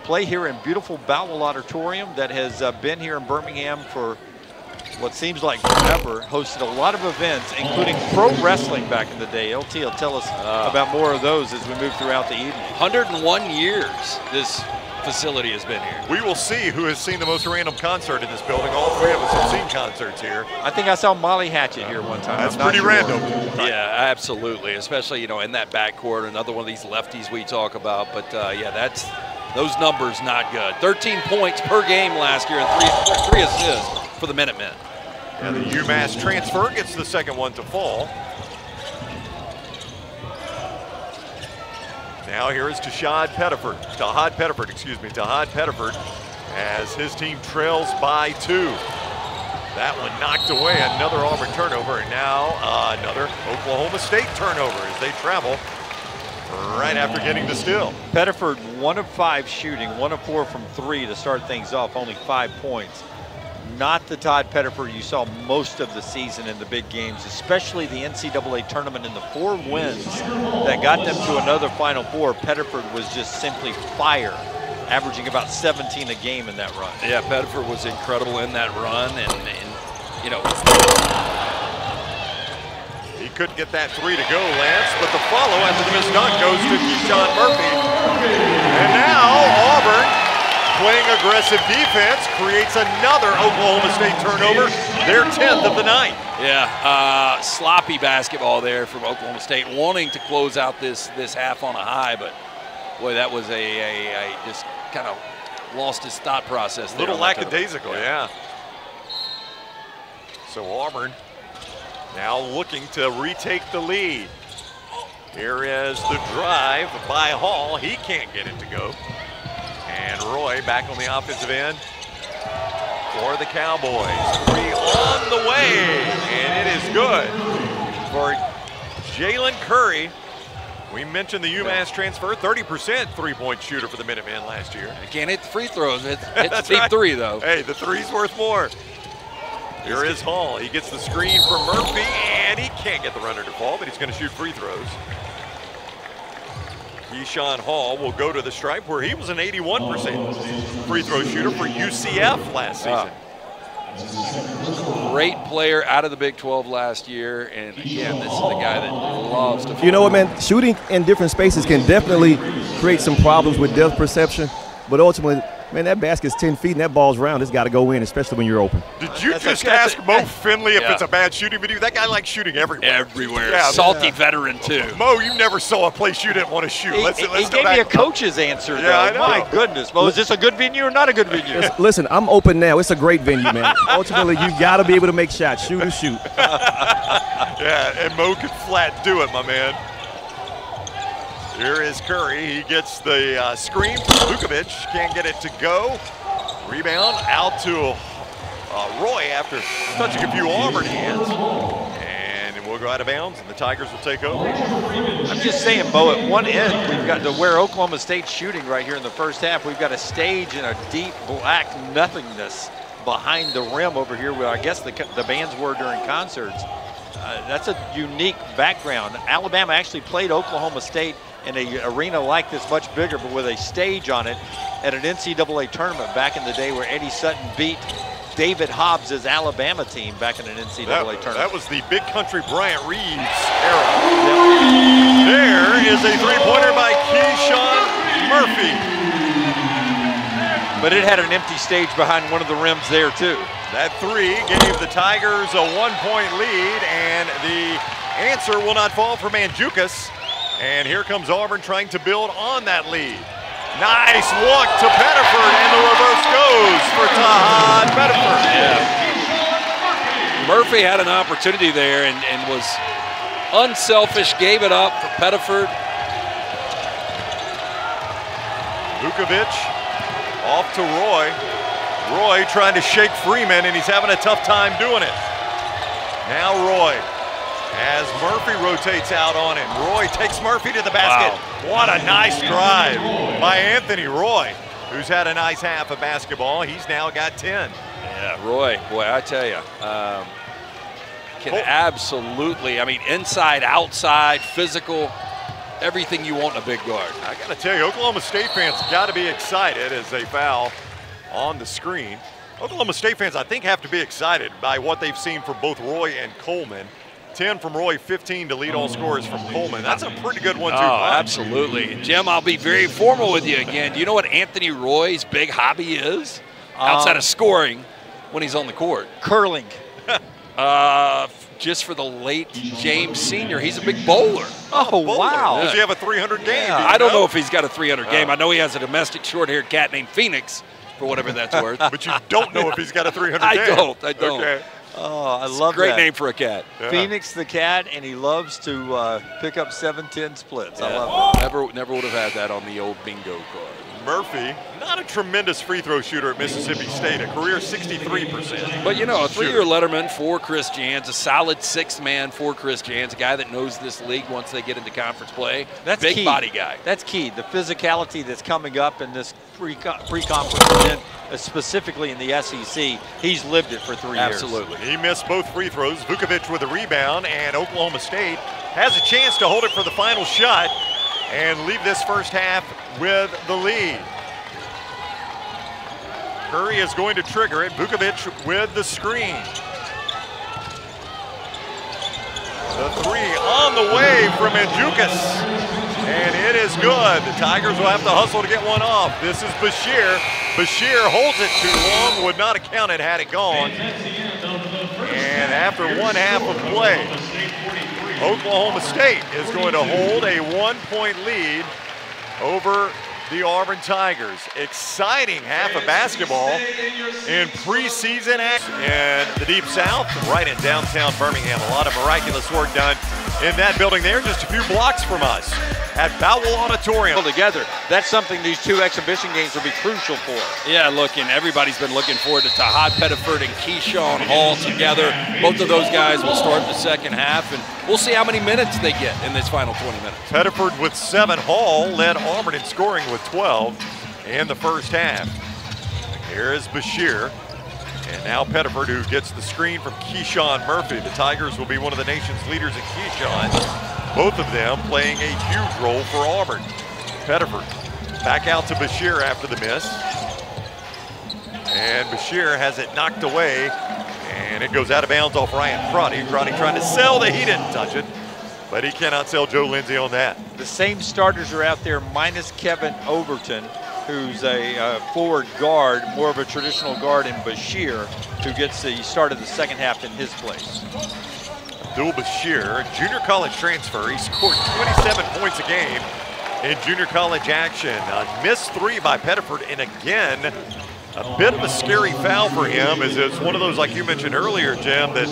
play here in beautiful Bowell Auditorium that has been here in Birmingham for what seems like forever. Hosted a lot of events, including pro wrestling back in the day. LT will tell us about more of those as we move throughout the evening. 101 years this facility has been here. We will see who has seen the most random concert in this building. All three of us have seen concerts here. I think I saw Molly Hatchet here one time. That's pretty random. Yeah, absolutely. Especially, you know, in that backcourt, another one of these lefties we talk about. But yeah, those numbers not good. 13 points per game last year and three assists for the Minutemen. And the UMass transfer gets the second one to fall. Now here is Tahad Pettiford, as his team trails by 2. That one knocked away, another Auburn turnover, and now another Oklahoma State turnover as they travel right after getting the steal. Pettiford 1 of 5 shooting, 1 of 4 from 3 to start things off, only 5 points. Not the Todd Pettiford you saw most of the season in the big games, especially the NCAA tournament and the 4 wins that got them to another Final Four. Pettiford was just simply fire, averaging about 17 a game in that run. Yeah, Pettiford was incredible in that run, and you know. He couldn't get that 3 to go, Lance, but the follow after the missed dunk goes to Keyshawn Murphy. And now Auburn, playing aggressive defense, creates another Oklahoma State turnover, their 10th of the night. Yeah, sloppy basketball there from Oklahoma State, wanting to close out this half on a high, but boy, that was a just kind of lost his thought process there. Little lackadaisical, yeah. So Auburn now looking to retake the lead. Here is the drive by Hall. He can't get it to go. And Roy back on the offensive end for the Cowboys. 3 on the way, and it is good for Jalen Curry. We mentioned the UMass transfer, 30% three-point shooter for the Minutemen last year. He can't hit the free throws. It's a deep right. 3, though. Hey, the 3's worth more. Here is Hall. He gets the screen from Murphy, and he can't get the runner to fall, but he's going to shoot free throws. Keyshawn Hall will go to the stripe where he was an 81% free throw shooter for UCF last season. Great player out of the Big 12 last year, and again, this is the guy that loves to. You know what, man? Shooting in different spaces can definitely create some problems with depth perception, but ultimately, man, that basket's 10 feet and that ball's round. It's got to go in, especially when you're open. Did you just ask Mo Finley if it's a bad shooting video? That guy likes shooting everywhere. Everywhere. Yeah, Salty veteran, too. Mo, you never saw a place you didn't want to shoot. He gave me a coach's answer, though. I know. My goodness. Mo, is this a good venue or not a good venue? Listen, I'm open now. It's a great venue, man. Ultimately, you got to be able to make shots. Shoot or shoot. Yeah, and Mo could flat do it, my man. Here is Curry. He gets the screen from Vukovic. Can't get it to go. Rebound out to Roy after touching a few Auburn hands. And will go out of bounds, and the Tigers will take over. I'm just saying, Bo, at one end, we've got to where Oklahoma State's shooting right here in the first half. We've got a stage and a deep black nothingness behind the rim over here where I guess the bands were during concerts. That's a unique background. Alabama actually played Oklahoma State in an arena like this, much bigger, but with a stage on it at an NCAA tournament back in the day where Eddie Sutton beat David Hobbs' Alabama team back in an NCAA tournament. That was the Big Country Bryant Reeves era. Yep. There is a three-pointer by Keyshawn Murphy. But it had an empty stage behind one of the rims there too. That three gave the Tigers a 1-point lead, and the answer will not fall for Mandzukic. And here comes Auburn trying to build on that lead. Nice look to Pettiford, and the reverse goes for Tahad Pettiford. Yeah. Murphy had an opportunity there and was unselfish, gave it up for Pettiford. Vukovic off to Roy. Roy trying to shake Freeman, and he's having a tough time doing it. Now Roy, as Murphy rotates out on him. Roy takes Murphy to the basket. Wow. What a nice drive by Anthony Roy, who's had a nice half of basketball. He's now got 10. Yeah, Roy, boy, I tell you, can absolutely, I mean, inside, outside, physical, everything you want in a big guard. I got to tell you, Oklahoma State fans got to be excited as they foul on the screen. Oklahoma State fans, I think, have to be excited by what they've seen from both Roy and Coleman. 10 from Roy, 15 to lead all scorers from Coleman. That's a pretty good one, too. Oh, absolutely. Jim, I'll be very formal with you again. Do you know what Anthony Roy's big hobby is outside of scoring when he's on the court? Curling. Just for the late James Sr., he's a big bowler. Oh, wow. Does he have a 300 game? Yeah. I don't know if he's got a 300 game. I know he has a domestic short-haired cat named Phoenix, for whatever that's worth. But you don't know if he's got a 300 game. I don't. Okay. Oh, I love that. Great name for a cat. Yeah. Phoenix the cat, and he loves to pick up 7-10 splits. Yeah. I love it. Never would have had that on the old bingo card. Murphy, not a tremendous free throw shooter at Mississippi State, a career 63%. But, you know, a three-year letterman for Chris Jans, a solid sixth man for Chris Jans, a guy that knows this league once they get into conference play. That's big key. Body guy. That's key. The physicality that's coming up in this pre-conference, specifically in the SEC, he's lived it for 3 years. Absolutely. He missed both free throws. Vukovic with a rebound, and Oklahoma State has a chance to hold it for the final shot and leave this first half with the lead. Curry is going to trigger it. Vukovic with the screen. The three on the way from Mandzukic, and it is good. The Tigers will have to hustle to get one off. This is Bashir. Bashir holds it too long, would not have counted had it gone. And after one half of play, Oklahoma State is going to hold a 1-point lead over the Auburn Tigers. Exciting half of basketball in preseason action in the Deep South, right in downtown Birmingham. A lot of miraculous work done in that building there, just a few blocks from us at Bowell Auditorium. Together, that's something these two exhibition games will be crucial for. Yeah, look, and everybody's been looking forward to Tahad Pettiford and Keyshawn Hall together. Both of those guys will start the second half, and we'll see how many minutes they get in this final 20 minutes. Pettiford with 7. Hall led Auburn in scoring with 12 in the first half. Here is Bashir. And now Pettiford, who gets the screen from Keyshawn Murphy. The Tigers will be one of the nation's leaders in Keyshawn. Both of them playing a huge role for Auburn. Pettiford back out to Bashir after the miss. And Bashir has it knocked away. And it goes out of bounds off Ryan Crotty. Crotty trying to sell he didn't touch it. But he cannot sell Joe Lindsay on that. The same starters are out there minus Kevin Overton, who's a forward guard, more of a traditional guard, and Bashir, who gets the start of the second half in his place. Abdul Bashir, junior college transfer. He scored 27 points a game in junior college action. A missed three by Pettiford, and again, a bit of a scary foul for him, as it's one of those, like you mentioned earlier, Jim, that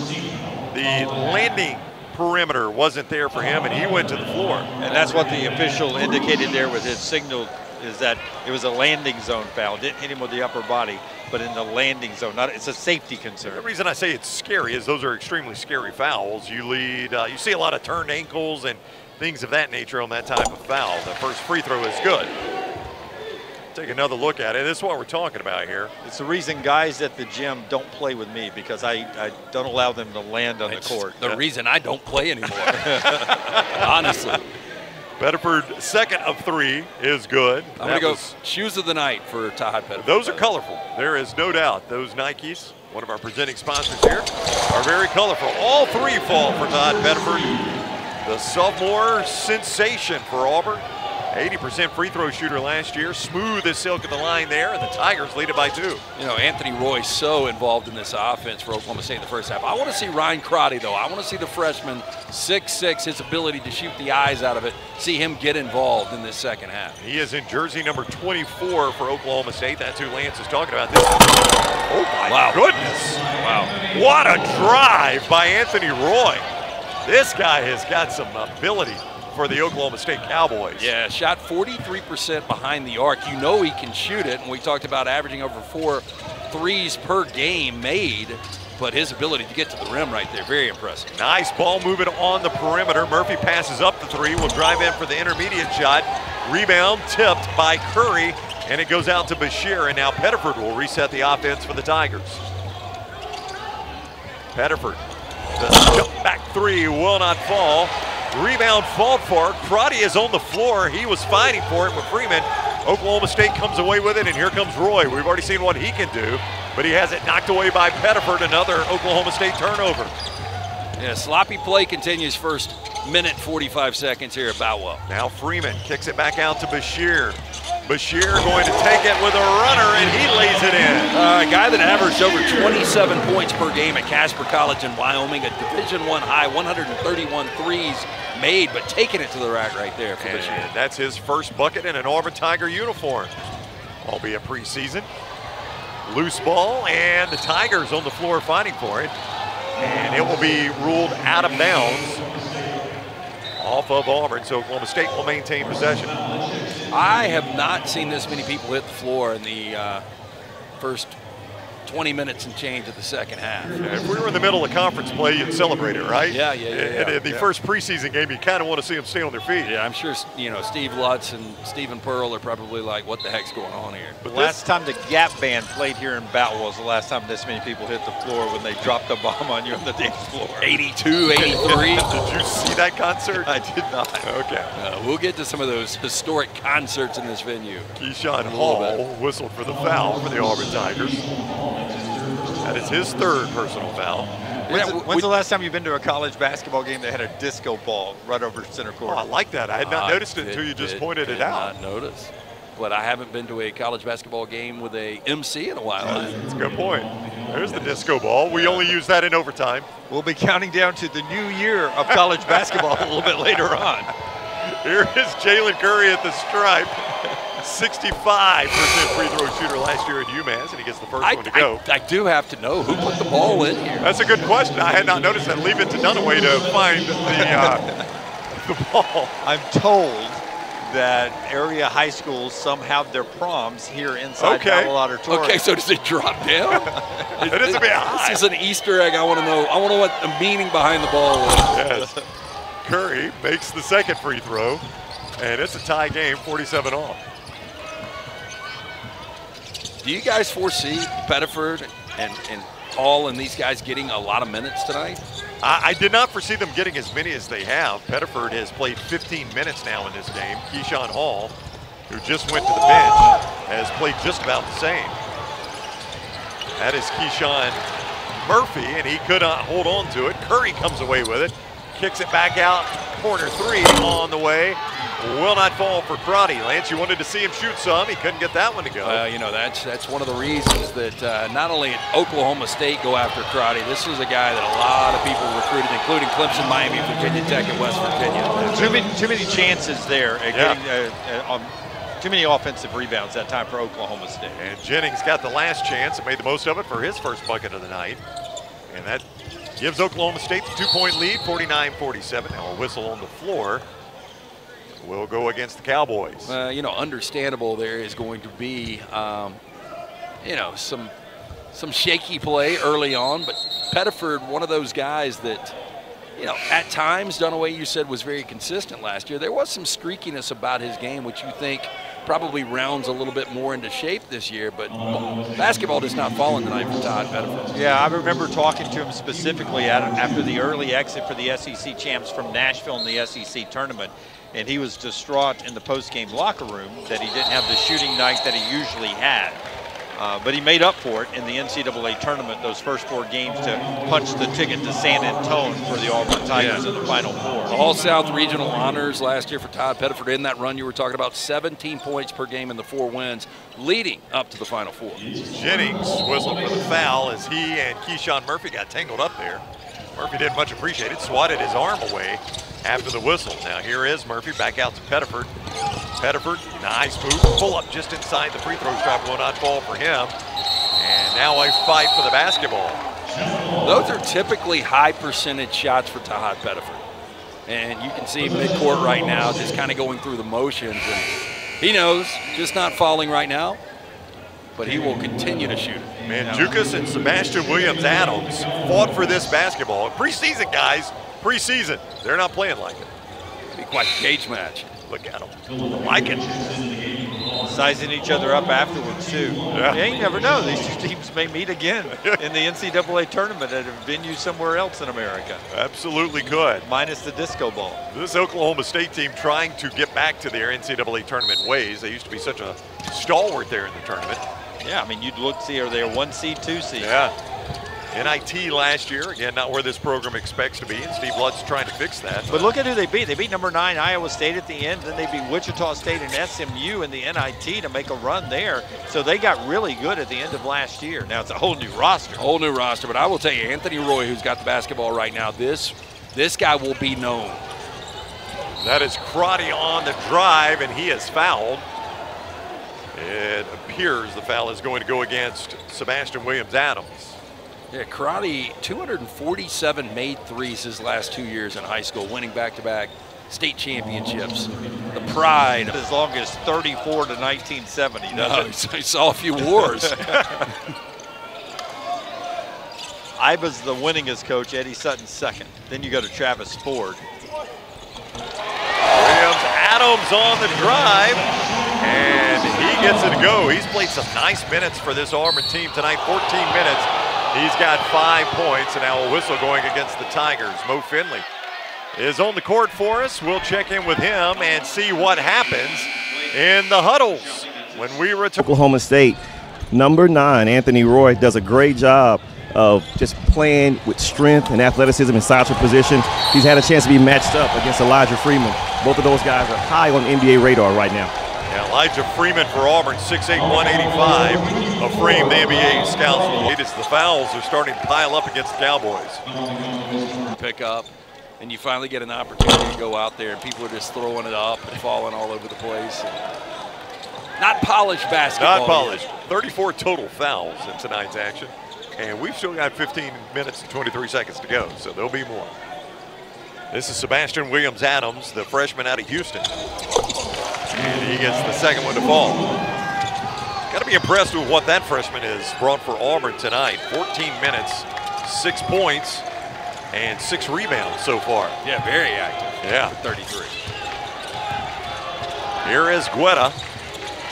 the landing perimeter wasn't there for him, and he went to the floor. And that's what the official indicated there with his signal, is that it was a landing zone foul. Didn't hit him with the upper body, but in the landing zone. It's a safety concern. The reason I say it's scary is those are extremely scary fouls. You see a lot of turned ankles and things of that nature on that type of foul. The first free throw is good. Take another look at it. This is what we're talking about here. It's the reason guys at the gym don't play with me, because I don't allow them to land on the court. The reason I don't play anymore, honestly. Bedford, second of 3 is good. I'm going to go shoes of the night for Todd Bedford. Those are colorful. There is no doubt. Those Nikes, one of our presenting sponsors here, are very colorful. All 3 fall for Todd Bedford, the sophomore sensation for Auburn. 80% free throw shooter last year. Smooth as silk at the line there, and the Tigers lead it by 2. You know, Anthony Roy's so involved in this offense for Oklahoma State in the first half. I want to see Ryan Crotty, though. I want to see the freshman, 6'6", his ability to shoot the eyes out of it, see him get involved in this second half. He is in jersey number 24 for Oklahoma State. That's who Lance is talking about. Oh, my goodness. Wow. What a drive by Anthony Roy. This guy has got some ability for the Oklahoma State Cowboys. Yeah, shot 43% behind the arc. You know he can shoot it, and we talked about averaging over 4 threes per game made, but his ability to get to the rim right there, very impressive. Nice ball movement on the perimeter. Murphy passes up the 3, will drive in for the intermediate shot. Rebound tipped by Curry, and it goes out to Bashir, and now Pettiford will reset the offense for the Tigers. Pettiford, the jump back 3 will not fall. Rebound fought for. Crotty is on the floor. He was fighting for it with Freeman. Oklahoma State comes away with it, and here comes Roy. We've already seen what he can do, but he has it knocked away by Pettiford, another Oklahoma State turnover. Yeah, sloppy play continues first minute 45 seconds here at Boutwell. Now Freeman kicks it back out to Bashir. Bashir going to take it with a runner, and he lays it in. A guy that averaged over 27 points per game at Casper College in Wyoming, a Division I high, 131 threes made, but taking it to the rack right there for Bashir. And that's his first bucket in an Auburn Tiger uniform, albeit preseason. Loose ball, and the Tigers on the floor fighting for it. And it will be ruled out of bounds off of Auburn, so Oklahoma State will maintain possession. I have not seen this many people hit the floor in the first 20 minutes and change of the second half. Yeah, if we were in the middle of conference play, you'd celebrate it, right? Yeah. In the first preseason game, you kind of want to see them stay on their feet. Yeah, I'm sure, you know, Steve Lutz and Stephen Pearl are probably like, what the heck's going on here? But last time the Gap Band played here in Boutwell was the last time this many people hit the floor when they dropped a bomb on you on the dance floor. 82, 83. Did you see that concert? I did not. Okay. We'll get to some of those historic concerts in this venue. Keyshawn Hall whistled for the foul for the Auburn Tigers. That is his 3rd personal foul. When's the last time you've been to a college basketball game that had a disco ball right over center court? Oh, I like that. I had not noticed it until you just pointed it out. I did not notice. But I haven't been to a college basketball game with a MC in a while. That's a good point. There's the disco ball. We only use that in overtime. We'll be counting down to the new year of college basketball a little bit later on. Here is Jalen Curry at the stripe. 65% free throw shooter last year at UMass, and he gets the first one to go. I do have to know who put the ball in here. That's a good question. I had not noticed that. Leave it to Dunaway to find the ball. I'm told that area high schools some have their proms here inside Battle Auditorium. Okay, so does it drop down? It is a bit high. This is an Easter egg. I want to know. I want to know what the meaning behind the ball is. Yes. Curry makes the second free throw, and it's a tie game, 47 all. Do you guys foresee Pettiford and Hall and these guys getting a lot of minutes tonight? I did not foresee them getting as many as they have. Pettiford has played 15 minutes now in this game. Keyshawn Hall, who just went to the bench, has played just about the same. That is Keyshawn Murphy, and he could not hold on to it. Curry comes away with it, kicks it back out. Corner 3 on the way. Will not fall for Crotty. Lance, you wanted to see him shoot some. He couldn't get that one to go. You know, that's one of the reasons that not only did Oklahoma State go after Crotty, this was a guy that a lot of people recruited, including Clemson, Miami, Virginia Tech, and West Virginia. Too many chances there at getting too many offensive rebounds that time for Oklahoma State. And Jennings got the last chance and made the most of it for his first bucket of the night. And that gives Oklahoma State the 2-point lead, 49-47. Now a whistle on the floor. Will go against the Cowboys. You know, understandable there is going to be, you know, some some shaky play early on, but Pettiford, one of those guys that, you know, at times, Dunaway, you said, was very consistent last year. There was some streakiness about his game, which you think probably rounds a little bit more into shape this year, but basketball does not fall in tonight for Todd Pettiford. Yeah, I remember talking to him specifically after the early exit for the SEC champs from Nashville in the SEC tournament, and he was distraught in the post-game locker room that he didn't have the shooting night that he usually had. But he made up for it in the NCAA tournament, those first 4 games, to punch the ticket to San Antonio for the Auburn Tigers in the Final Four. All-South regional honors last year for Todd Pettiford. In that run you were talking about, 17 points per game in the 4 wins, leading up to the Final Four. Jennings whistled for the foul as he and Keyshawn Murphy got tangled up there. Murphy didn't much appreciate it, swatted his arm away after the whistle. Now here is Murphy back out to Pettiford. Pettiford, nice move, pull up just inside the free throw stripe, will not fall for him. And now a fight for the basketball. Those are typically high percentage shots for Todd Pettiford. And you can see midcourt right now just kind of going through the motions. And he knows, just not falling right now, but he will continue to shoot it. Manjukas and Sebastian Williams-Adams fought for this basketball. Preseason, guys, preseason. They're not playing like it. It'll be quite a cage match. Look at them. I like it. Sizing each other up afterwards, too. Yeah. You never know. These 2 teams may meet again in the NCAA tournament at a venue somewhere else in America. Absolutely could. Minus the disco ball. This Oklahoma State team trying to get back to their NCAA tournament ways. They used to be such a stalwart there in the tournament. Yeah, I mean, you'd look, see, are they a 1 seed, 2 seed? Yeah. NIT last year, again, not where this program expects to be, and Steve Ludd's trying to fix that. But look at who they beat. They beat number 9 Iowa State at the end, then they beat Wichita State and SMU in the NIT to make a run there. So they got really good at the end of last year. Now it's a whole new roster. Whole new roster, but I will tell you, Anthony Roy, who's got the basketball right now, this guy will be known. That is Crotty on the drive, and he is fouled. It appears the foul is going to go against Sebastian Williams-Adams. Yeah, Crotty, 247 made threes his last 2 years in high school, winning back-to-back state championships. The pride. As long as 34 to 1970. No, he saw a few wars. Iba's the winningest coach, Eddie Sutton's second. Then you go to Travis Ford. Williams-Adams on the drive, and he gets it to go. He's played some nice minutes for this Auburn team tonight, 14 minutes. He's got 5 points, and now a whistle going against the Tigers. Mo Finley is on the court for us. We'll check in with him and see what happens in the huddles when we return. Oklahoma State, number 9, Anthony Roy, does a great job of just playing with strength and athleticism in central position. He's had a chance to be matched up against Elijah Freeman. Both of those guys are high on NBA radar right now. Yeah, Elijah Freeman for Auburn, 6'8", 185. A frame the NBA scouts will lead as the fouls are starting to pile up against the Cowboys. Pick up, and you finally get an opportunity to go out there, and people are just throwing it up and falling all over the place. Not polished basketball. Not polished. 34 total fouls in tonight's action. And we've still got 15 minutes and 23 seconds to go, so there'll be more. This is Sebastian Williams-Adams, the freshman out of Houston. And he gets the second one to fall. Got to be impressed with what that freshman has brought for Auburn tonight. 14 minutes, 6 points, and 6 rebounds so far. Yeah, very active. Yeah. 33. Here is Guetta.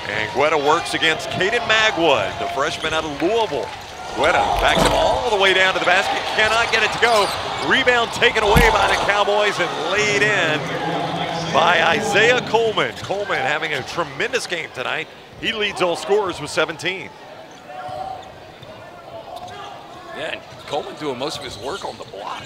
And Guetta works against Caden Magwood, the freshman out of Louisville. Guetta backs him all the way down to the basket, cannot get it to go. Rebound taken away by the Cowboys and laid in by Isaiah Coleman. Coleman having a tremendous game tonight. He leads all scorers with 17. Yeah, and Coleman doing most of his work on the block.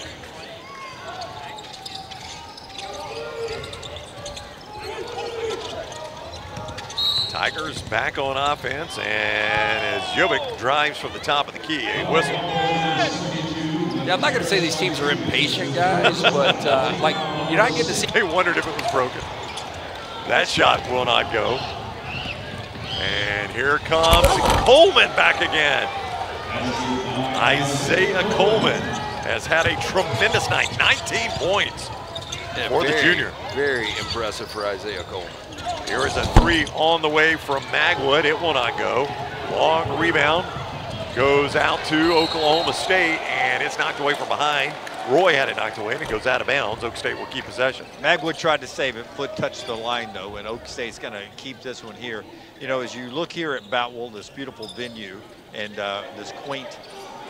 Tigers back on offense, and as Jovic drives from the top of the key, a whistle. Yeah, I'm not going to say these teams are impatient, guys, but like you're not getting to see. They wondered if it was broken. That shot will not go. And here comes Coleman back again. Isaiah Coleman has had a tremendous night, 19 points for the junior. Very impressive for Isaiah Coleman. Here is a 3 on the way from Magwood. It will not go. Long rebound. goes out to Oklahoma State, and it's knocked away from behind. Roy had it knocked away, and it goes out of bounds. Oak State will keep possession. Magwood tried to save it. Foot touched the line, though, and Oak State's going to keep this one here. You know, as you look here at Boutwell, this beautiful venue and this quaint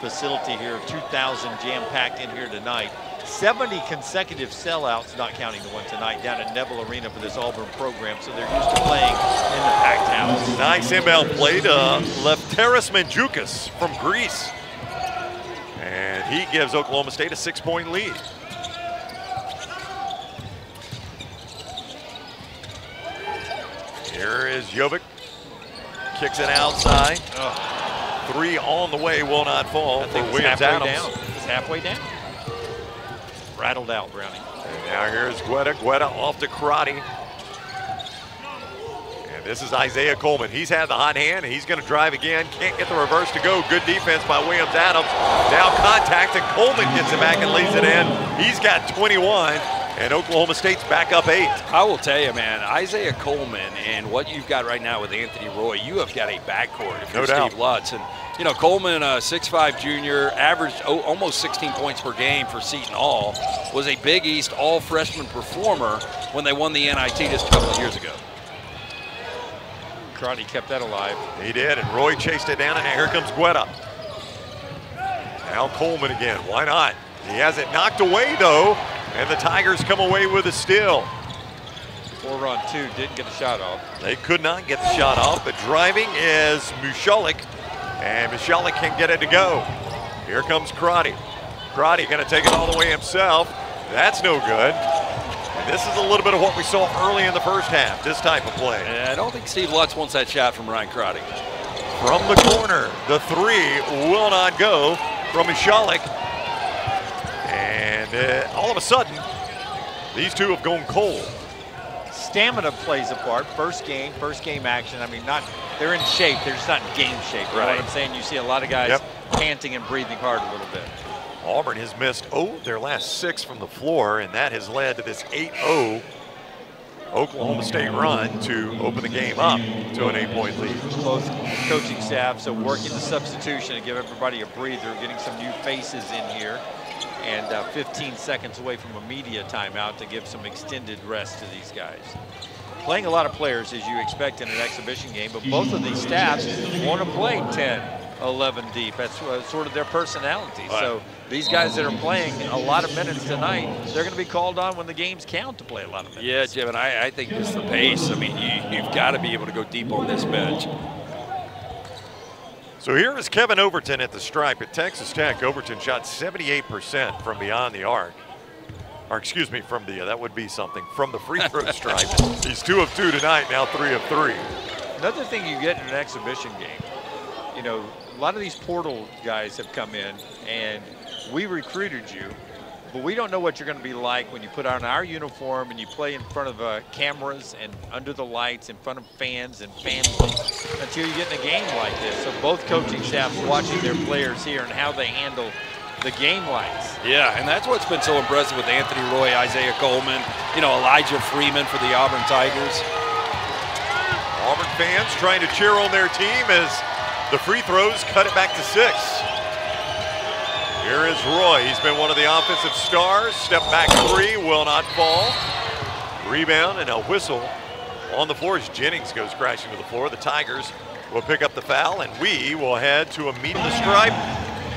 facility here, 2,000 jam-packed in here tonight. 70 consecutive sellouts, not counting the one tonight, down at Neville Arena for this Auburn program, so they're used to playing in the packed house. Nice inbound play to Lefteris Mandzukas from Greece. And he gives Oklahoma State a 6-point lead. Here is Jovic. Kicks it outside. Three on the way, will not fall for Williams Adams. It's halfway down. Rattled out, Browning. And now here's Guetta. Guetta off to Crotty. And this is Isaiah Coleman. He's had the hot hand, and he's going to drive again. Can't get the reverse to go. Good defense by Williams Adams. Now contact, and Coleman gets it back and leads it in. He's got 21, and Oklahoma State's back up 8. I will tell you, man, Isaiah Coleman and what you've got right now with Anthony Roy, you have got a backcourt if you're Steve Lutz. And you know, Coleman, a 6'5" junior, averaged almost 16 points per game for Seton Hall, was a Big East all-freshman performer when they won the NIT just a couple of years ago. Crotty kept that alive. He did, and Roy chased it down, and here comes Guetta. Now Coleman again, why not? He has it knocked away, though, and the Tigers come away with a steal. 4-on-2, didn't get a shot off. They could not get the shot off, but driving is Mushalik. And Michalik can get it to go. Here comes Crotty. Crotty going to take it all the way himself. That's no good. And this is a little bit of what we saw early in the first half, this type of play. I don't think Steve Lutz wants that shot from Ryan Crotty. From the corner, the three will not go from Michalik. And all of a sudden, these two have gone cold. Stamina plays a part. First game action. I mean, they're in shape. They're just not in game shape. You know what I'm saying? You see a lot of guys panting and breathing hard a little bit. Auburn has missed their last 6 from the floor, and that has led to this 8-0 Oklahoma State run to open the game up to an 8-point lead. Both coaching staff, so working the substitution to give everybody a breather, getting some new faces in here, and 15 seconds away from a media timeout to give some extended rest to these guys. Playing a lot of players, as you expect in an exhibition game, but both of these staffs want to play 10, 11 deep. That's sort of their personality. Right. So these guys that are playing a lot of minutes tonight, they're going to be called on when the games count to play a lot of minutes. Yeah, Jim, and I think just the pace. I mean, you've got to be able to go deep on this bench. So here is Kevin Overton at the stripe. At Texas Tech, Overton shot 78% from beyond the arc. Or excuse me, from the, that would be something, from the free throw stripe. He's 2 of 2 tonight, now 3 of 3. Another thing you get in an exhibition game, you know, a lot of these portal guys have come in and we recruited you, but we don't know what you're going to be like when you put on our uniform and you play in front of cameras and under the lights, in front of fans and family, until you get in a game like this. So both coaching staffs watching their players here and how they handle the game lights. Yeah, and that's what's been so impressive with Anthony Roy, Isaiah Coleman, you know, Elijah Freeman for the Auburn Tigers. Auburn fans trying to cheer on their team as the free throws cut it back to 6. Here is Roy. He's been one of the offensive stars. Step back 3 will not fall. Rebound and a whistle on the floor as Jennings goes crashing to the floor. The Tigers will pick up the foul, and we will head to a meet the stripe.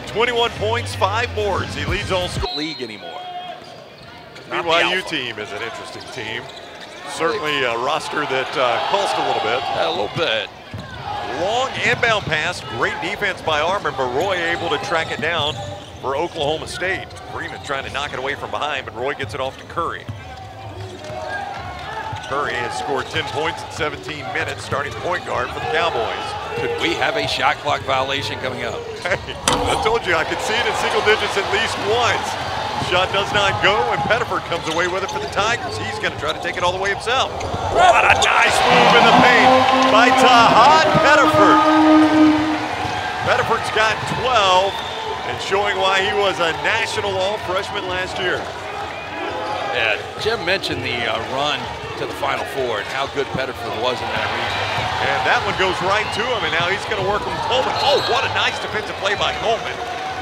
21 points, 5 boards. He leads all school league anymore. BYU team is an interesting team. Certainly a roster that cost a little bit. A little bit. Long inbound pass, great defense by Auburn, but Roy able to track it down for Oklahoma State. Freeman trying to knock it away from behind, but Roy gets it off to Curry. Curry has scored 10 points in 17 minutes, starting point guard for the Cowboys. Could we have a shot clock violation coming up? Hey, I told you I could see it in single digits at least once. Shot does not go, and Pettiford comes away with it for the Tigers. He's going to try to take it all the way himself. What a nice move in the paint by Tahad Pettiford. Pettiford's got 12, and showing why he was a national all-freshman last year. Yeah, Jim mentioned the run to the Final Four and how good Pettiford was in that region. And that one goes right to him, and now he's going to work with Coleman. Oh, what a nice defensive play by Coleman.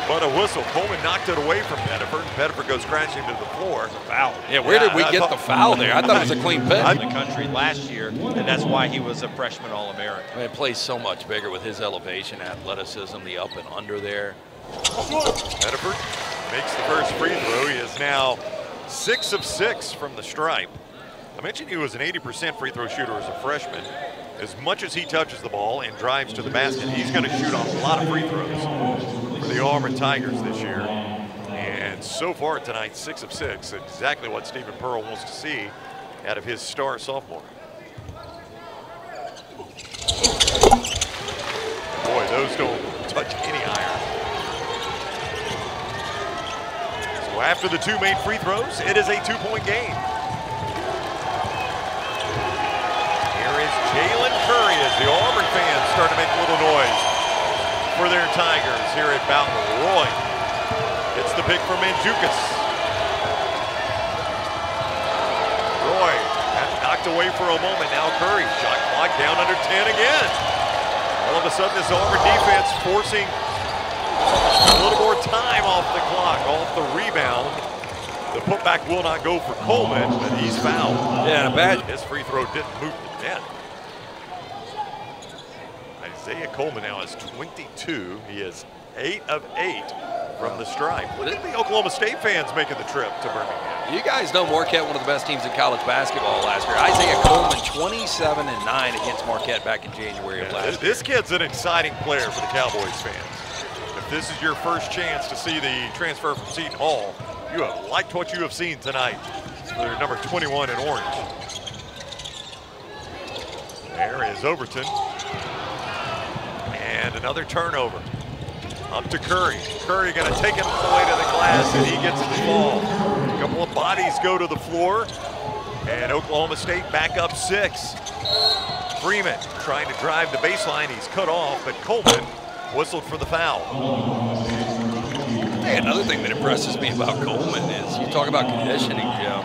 But a whistle. Coleman knocked it away from Pettiford, and Pettiford goes crashing to the floor. Foul. Yeah, where did we get the foul there? I thought it was a clean pick. In the country last year, and that's why he was a freshman All-American. I mean, it plays so much bigger with his elevation, athleticism, the up and under there. Pettiford makes the first free throw. He is now 6 of 6 from the stripe. I mentioned he was an 80% free throw shooter as a freshman. As much as he touches the ball and drives to the basket, he's going to shoot off a lot of free throws for the Auburn Tigers this year. And so far tonight, 6 of 6, exactly what Stephen Pearl wants to see out of his star sophomore. Boy, those don't touch any iron. So after the 2 made free throws, it is a 2-point game. Jalen Curry as the Auburn fans start to make a little noise for their Tigers here at Bowden. Roy gets the pick from Mandzukic. Roy knocked away for a moment. Now Curry, shot clock down under 10 again. All of a sudden this Auburn defense forcing a little more time off the clock, off the rebound. The putback will not go for Coleman, but he's fouled. Yeah, his free throw didn't move the net. Isaiah Coleman now is 22. He is 8 of 8 from the stripe. Look at the Oklahoma State fans making the trip to Birmingham. You guys know Marquette, one of the best teams in college basketball last year. Isaiah Coleman, 27-9 against Marquette back in January of last year. This kid's an exciting player for the Cowboys fans. If this is your first chance to see the transfer from Seton Hall, you have liked what you have seen tonight. They're number 21 in orange. There is Overton. And another turnover. Up to Curry. Curry going to take it all the way to the glass, and he gets it to fall. A couple of bodies go to the floor, and Oklahoma State back up 6. Freeman trying to drive the baseline. He's cut off, but Coleman whistled for the foul. Hey, another thing that impresses me about Coleman is you talk about conditioning, Jim.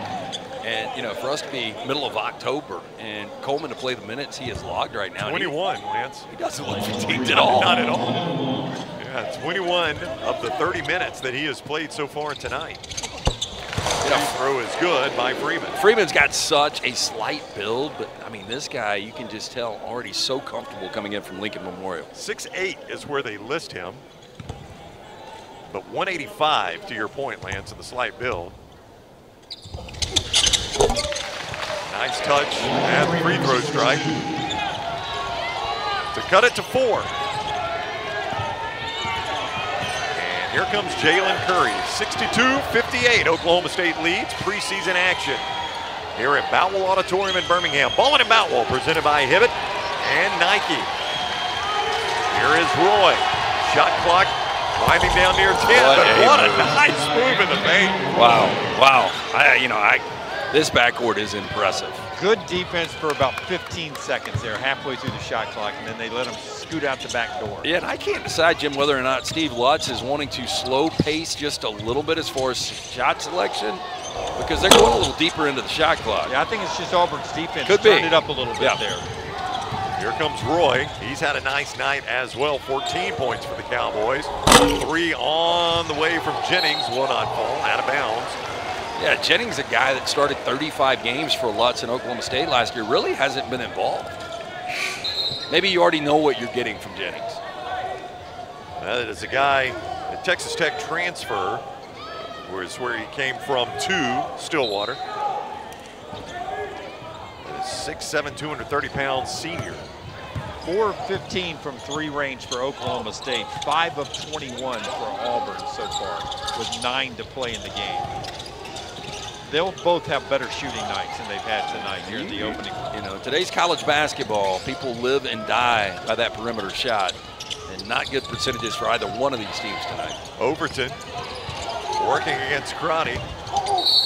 And, you know, for us to be middle of October and Coleman to play the minutes he has logged right now. 21, Lance. He doesn't look fatigued at all. Not at all. Yeah, 21 of the 30 minutes that he has played so far tonight. The throw is good by Freeman. Freeman's got such a slight build, but, I mean, this guy, you can just tell, already so comfortable coming in from Lincoln Memorial. 6'8" is where they list him. But 185, to your point, Lance, in the slight build. Nice touch at the free throw strike to cut it to 4. And here comes Jalen Curry, 62-58. Oklahoma State leads preseason action here at Boutwell Auditorium in Birmingham. Ballin' in Boutwell, presented by Hibbett and Nike. Here is Roy. Shot clock climbing down near 10, but what a nice move in the paint. Wow, wow. This backcourt is impressive. Good defense for about 15 seconds there, halfway through the shot clock, and then they let him scoot out the back door. Yeah, and I can't decide, Jim, whether or not Steve Lutz is wanting to slow pace just a little bit as far as shot selection, because they're going a little deeper into the shot clock. Yeah, I think it's just Auburn's defense. Could be. Turned it up a little bit there. Here comes Roy. He's had a nice night as well. 14 points for the Cowboys. 3 on the way from Jennings. One on fall, out of bounds. Yeah, Jennings, a guy that started 35 games for Lutz in Oklahoma State last year, really hasn't been involved. Maybe you already know what you're getting from Jennings. That is a guy, a Texas Tech transfer, where he came from to Stillwater. 6'7", 230-pound senior. 4 of 15 from 3 range for Oklahoma State. 5 of 21 for Auburn so far, with 9 to play in the game. They'll both have better shooting nights than they've had tonight here in the opening. You know, today's college basketball, people live and die by that perimeter shot, and not good percentages for either one of these teams tonight. Overton working against Crotty,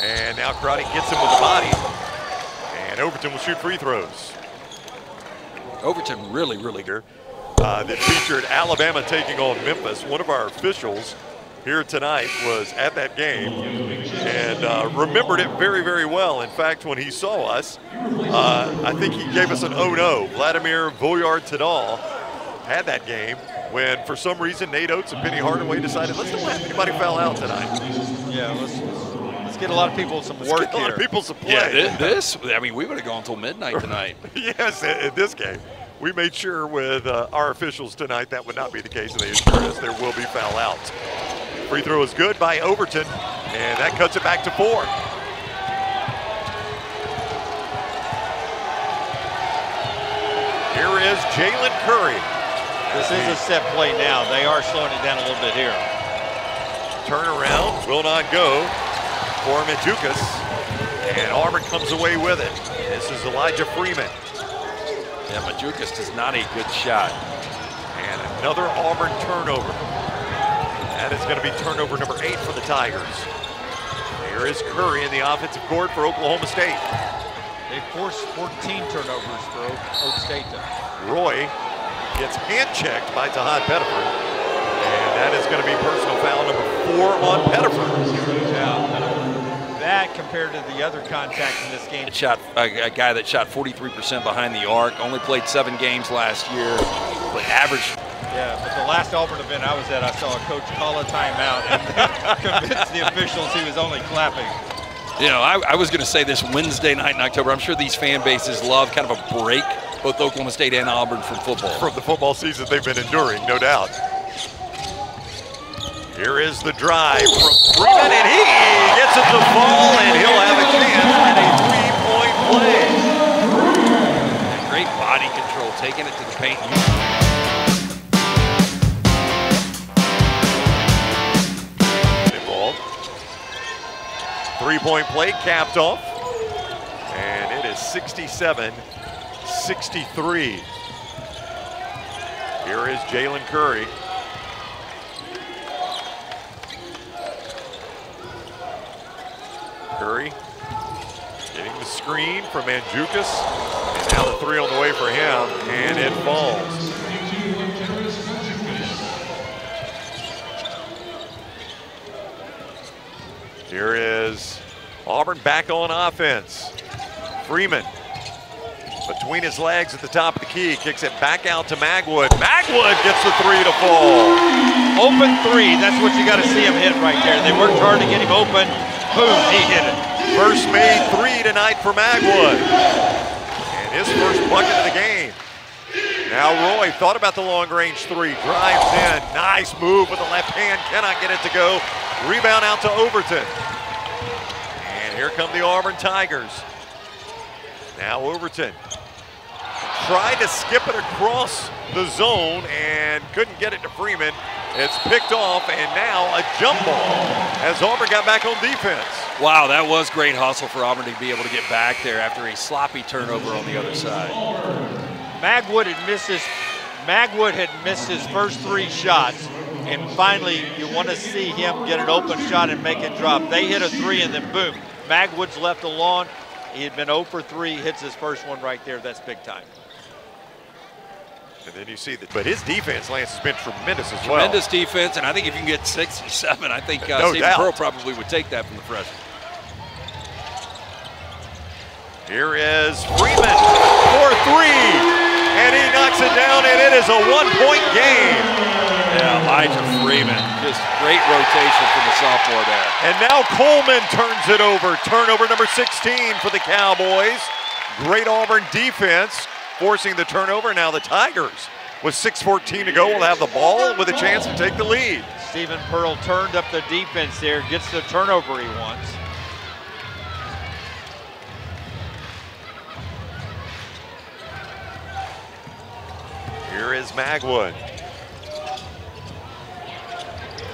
and now Crotty gets him with the body, and Overton will shoot free throws. Overton really good. That featured Alabama taking on Memphis. One of our officials here tonight was at that game and remembered it very, very well. In fact, when he saw us, I think he gave us an oh no. Vladimir Voyard-Tadal had that game when, for some reason, Nate Oates and Penny Hardaway decided, let's not have anybody foul out tonight. Yeah, let's get a lot of people some work get a lot of people some play. Yeah, I mean, we would have gone until midnight tonight. Yes, in this game. We made sure with our officials tonight that would not be the case, and they assured us there will be foul outs. Free throw is good by Overton, and that cuts it back to 4. Here is Jalen Curry. This is a set play now. They are slowing it down a little bit here. Turnaround will not go for Mandzukic, and Auburn comes away with it. This is Elijah Freeman. Yeah, Mandzukic is not a good shot. And another Auburn turnover. That is going to be turnover number 8 for the Tigers. Here is Curry in the offensive court for Oklahoma State. They forced 14 turnovers for Oak State. Roy gets hand-checked by Tahad Pettiford. And that is going to be personal foul number 4 on Pettiford. Yeah. That compared to the other contact in this game. A guy that shot 43% behind the arc, only played 7 games last year, but average. Yeah, but the last Auburn event I was at, I saw a coach call a timeout and convince the officials he was only clapping. You know, I was going to say this Wednesday night in October, I'm sure these fan bases love kind of a break, both Oklahoma State and Auburn, from football. From the football season they've been enduring, no doubt. Here is the drive from Freeman, and he gets it to fall, and he'll have a chance at a 3-point play. Great body control, taking it to the paint. Ball. 3-point play capped off, and it is 67-63. Here is Jalen Curry. Curry getting the screen from Mandzukic, and now the 3 on the way for him, and it falls. Here is Auburn back on offense. Freeman between his legs at the top of the key, kicks it back out to Magwood. Magwood gets the 3 to fall. Open 3, that's what you got to see him hit right there. They worked hard to get him open. Boom, he hit it. First made 3 tonight for Magwood. And his first bucket of the game. Now Roy thought about the long-range 3, drives in. Nice move with the left hand, cannot get it to go. Rebound out to Overton. And here come the Auburn Tigers. Now Overton tried to skip it across the zone and couldn't get it to Freeman. It's picked off, and now a jump ball as Auburn got back on defense. Wow, that was great hustle for Auburn to be able to get back there after a sloppy turnover on the other side. Magwood had missed his first 3 shots, and finally you want to see him get an open shot and make it drop. They hit a 3, and then boom, Magwood's left alone. He had been 0 for 3, hits his first one right there. That's big time. And then you see that, but his defense, Lance, has been tremendous as well. Tremendous defense, and I think if you can get 6 or 7, I think no Stephen Pearl probably would take that from the freshman. Here is Freeman for 3, and he knocks it down, and it is a 1-point game. Yeah, Elijah Freeman, just great rotation from the sophomore there. And now Coleman turns it over. Turnover number 16 for the Cowboys. Great Auburn defense forcing the turnover. Now the Tigers, with 6:14 to go, will have the ball with a chance to take the lead. Stephen Pearl turned up the defense there, gets the turnover he wants. Here is Magwood.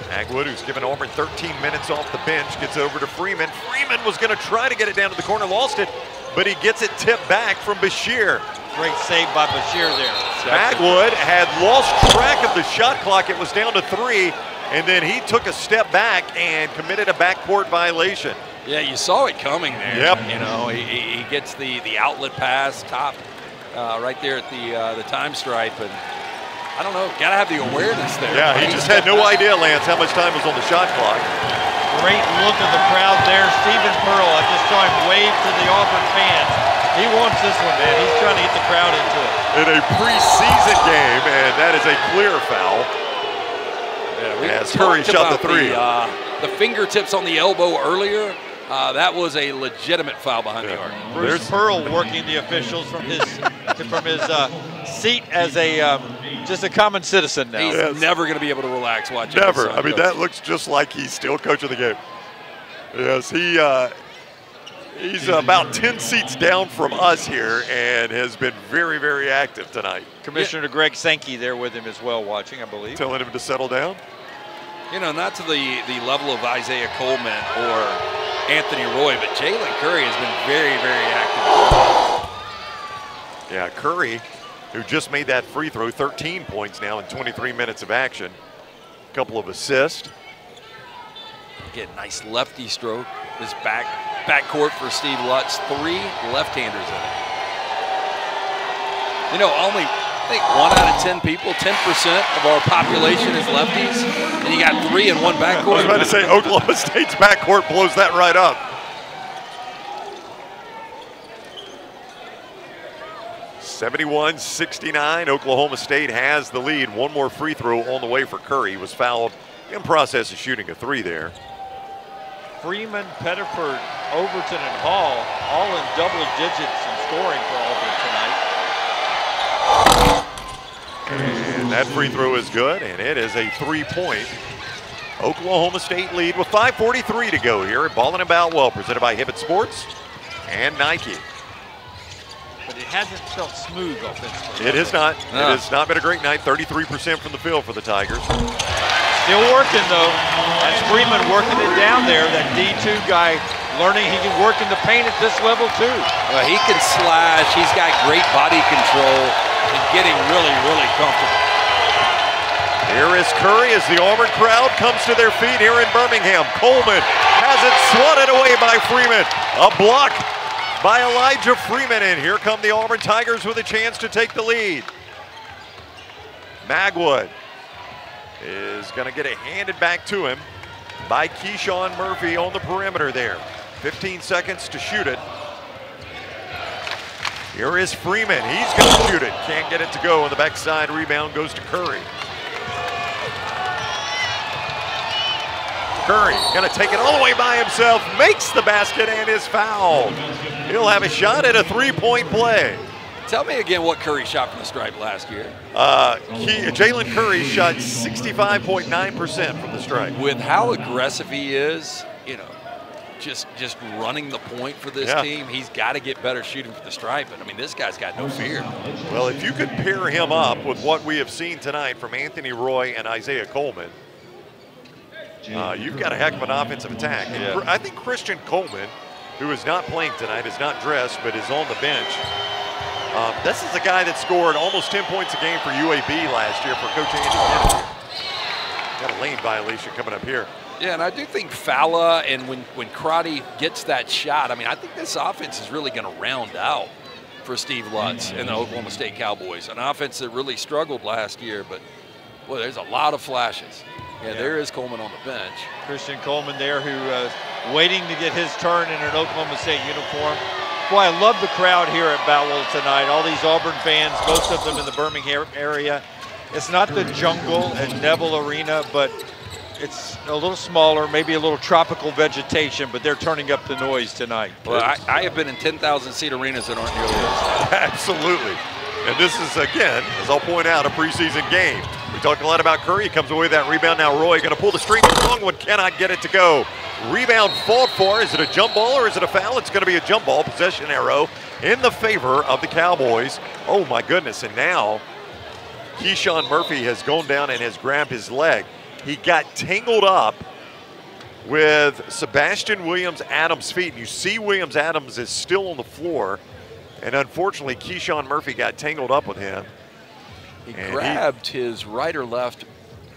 Magwood, who's given Auburn 13 minutes off the bench, gets over to Freeman. Freeman was going to try to get it down to the corner, lost it, but he gets it tipped back from Bashir. Great save by Bashir there. Magwood had lost track of the shot clock. It was down to 3, and then he took a step back and committed a backcourt violation. Yeah, you saw it coming there. Yep. You know, he gets the outlet pass top right there at the time stripe, and I don't know. Got to have the awareness there. Yeah, he just had no idea, Lance, how much time was on the shot clock. Great look at the crowd there. Stephen Pearl, I just saw him wave to the Auburn fans. He wants this one, man. He's trying to get the crowd into it. In a preseason game, and that is a clear foul. Yeah, as Curry shot the three. The fingertips on the elbow earlier, that was a legitimate foul behind the arc. Bruce Pearl working the officials from his seat as a just a common citizen now. He's never going to be able to relax watching. Never. I mean, that looks just like he's still coaching the game. Yes, he's about 10 seats down from us here and has been very, very active tonight. Commissioner Greg Sankey there with him as well, watching, I believe. Telling him to settle down. You know, not to the level of Isaiah Coleman or Anthony Roy, but Jalen Curry has been very, very active. Yeah, Curry, who just made that free throw, 13 points now in 23 minutes of action. A couple of assists. Again, nice lefty stroke. This backcourt for Steve Lutz, 3 left-handers in it. You know, only I think 1 out of 10 people, 10% of our population is lefties, and you got 3 in one backcourt. I was about to say Oklahoma State's backcourt blows that right up. 71-69, Oklahoma State has the lead. One more free throw on the way for Curry. He was fouled in process of shooting a 3 there. Freeman, Pettiford, Overton, and Hall all in double digits in scoring for Auburn tonight. And that free throw is good, and it is a 3-point Oklahoma State lead with 5:43 to go here at Ballin' About Well, presented by Hibbett Sports and Nike. But it hasn't felt smooth offensively. It has not. It has not been a great night. 33% from the field for the Tigers. Still working, though. That's Freeman working it down there. That D2 guy learning he can work in the paint at this level, too. Well, he can slash. He's got great body control and getting really, really comfortable. Here is Curry as the Auburn crowd comes to their feet here in Birmingham. Coleman has it swatted away by Freeman. A block by Elijah Freeman, and here come the Auburn Tigers with a chance to take the lead. Magwood is going to get it handed back to him by Keyshawn Murphy on the perimeter there. 15 seconds to shoot it. Here is Freeman. He's going to shoot it. Can't get it to go on the backside. Rebound goes to Curry. Curry going to take it all the way by himself, makes the basket, and is fouled. He'll have a shot at a 3-point play. Tell me again what Curry shot from the stripe last year. Jalen Curry shot 65.9% from the stripe. With how aggressive he is, you know, just running the point for this team, he's got to get better shooting from the stripe. And I mean, this guy's got no fear. Well, if you could pair him up with what we have seen tonight from Anthony Roy and Isaiah Coleman, you've got a heck of an offensive attack. And I think Christian Coleman, who is not playing tonight, is not dressed, but is on the bench. This is a guy that scored almost 10 points a game for UAB last year for Coach Andy Kennedy. Got a lane violation coming up here. Yeah, and I do think Fowler and when Crotty gets that shot, I mean, I think this offense is really going to round out for Steve Lutz and the Oklahoma State Cowboys. An offense that really struggled last year, but boy, there's a lot of flashes. Yeah, there is Coleman on the bench. Christian Coleman there, who waiting to get his turn in an Oklahoma State uniform. Boy, I love the crowd here at Boutwell tonight. All these Auburn fans, most of them in the Birmingham area. It's not the Jungle and Neville Arena, but it's a little smaller, maybe a little tropical vegetation, but they're turning up the noise tonight. Well, I have been in 10,000-seat arenas that aren't nearly this. Absolutely. And this is, again, as I'll point out, a preseason game. We talked a lot about Curry. He comes away with that rebound. Now Roy going to pull the string. The long one cannot get it to go. Rebound fought for. Is it a jump ball or is it a foul? It's going to be a jump ball. Possession arrow in the favor of the Cowboys. Oh, my goodness. And now Keyshawn Murphy has gone down and has grabbed his leg. He got tangled up with Sebastian Williams-Adams' feet. And you see Williams-Adams is still on the floor. And unfortunately, Keyshawn Murphy got tangled up with him. He grabbed his right or left,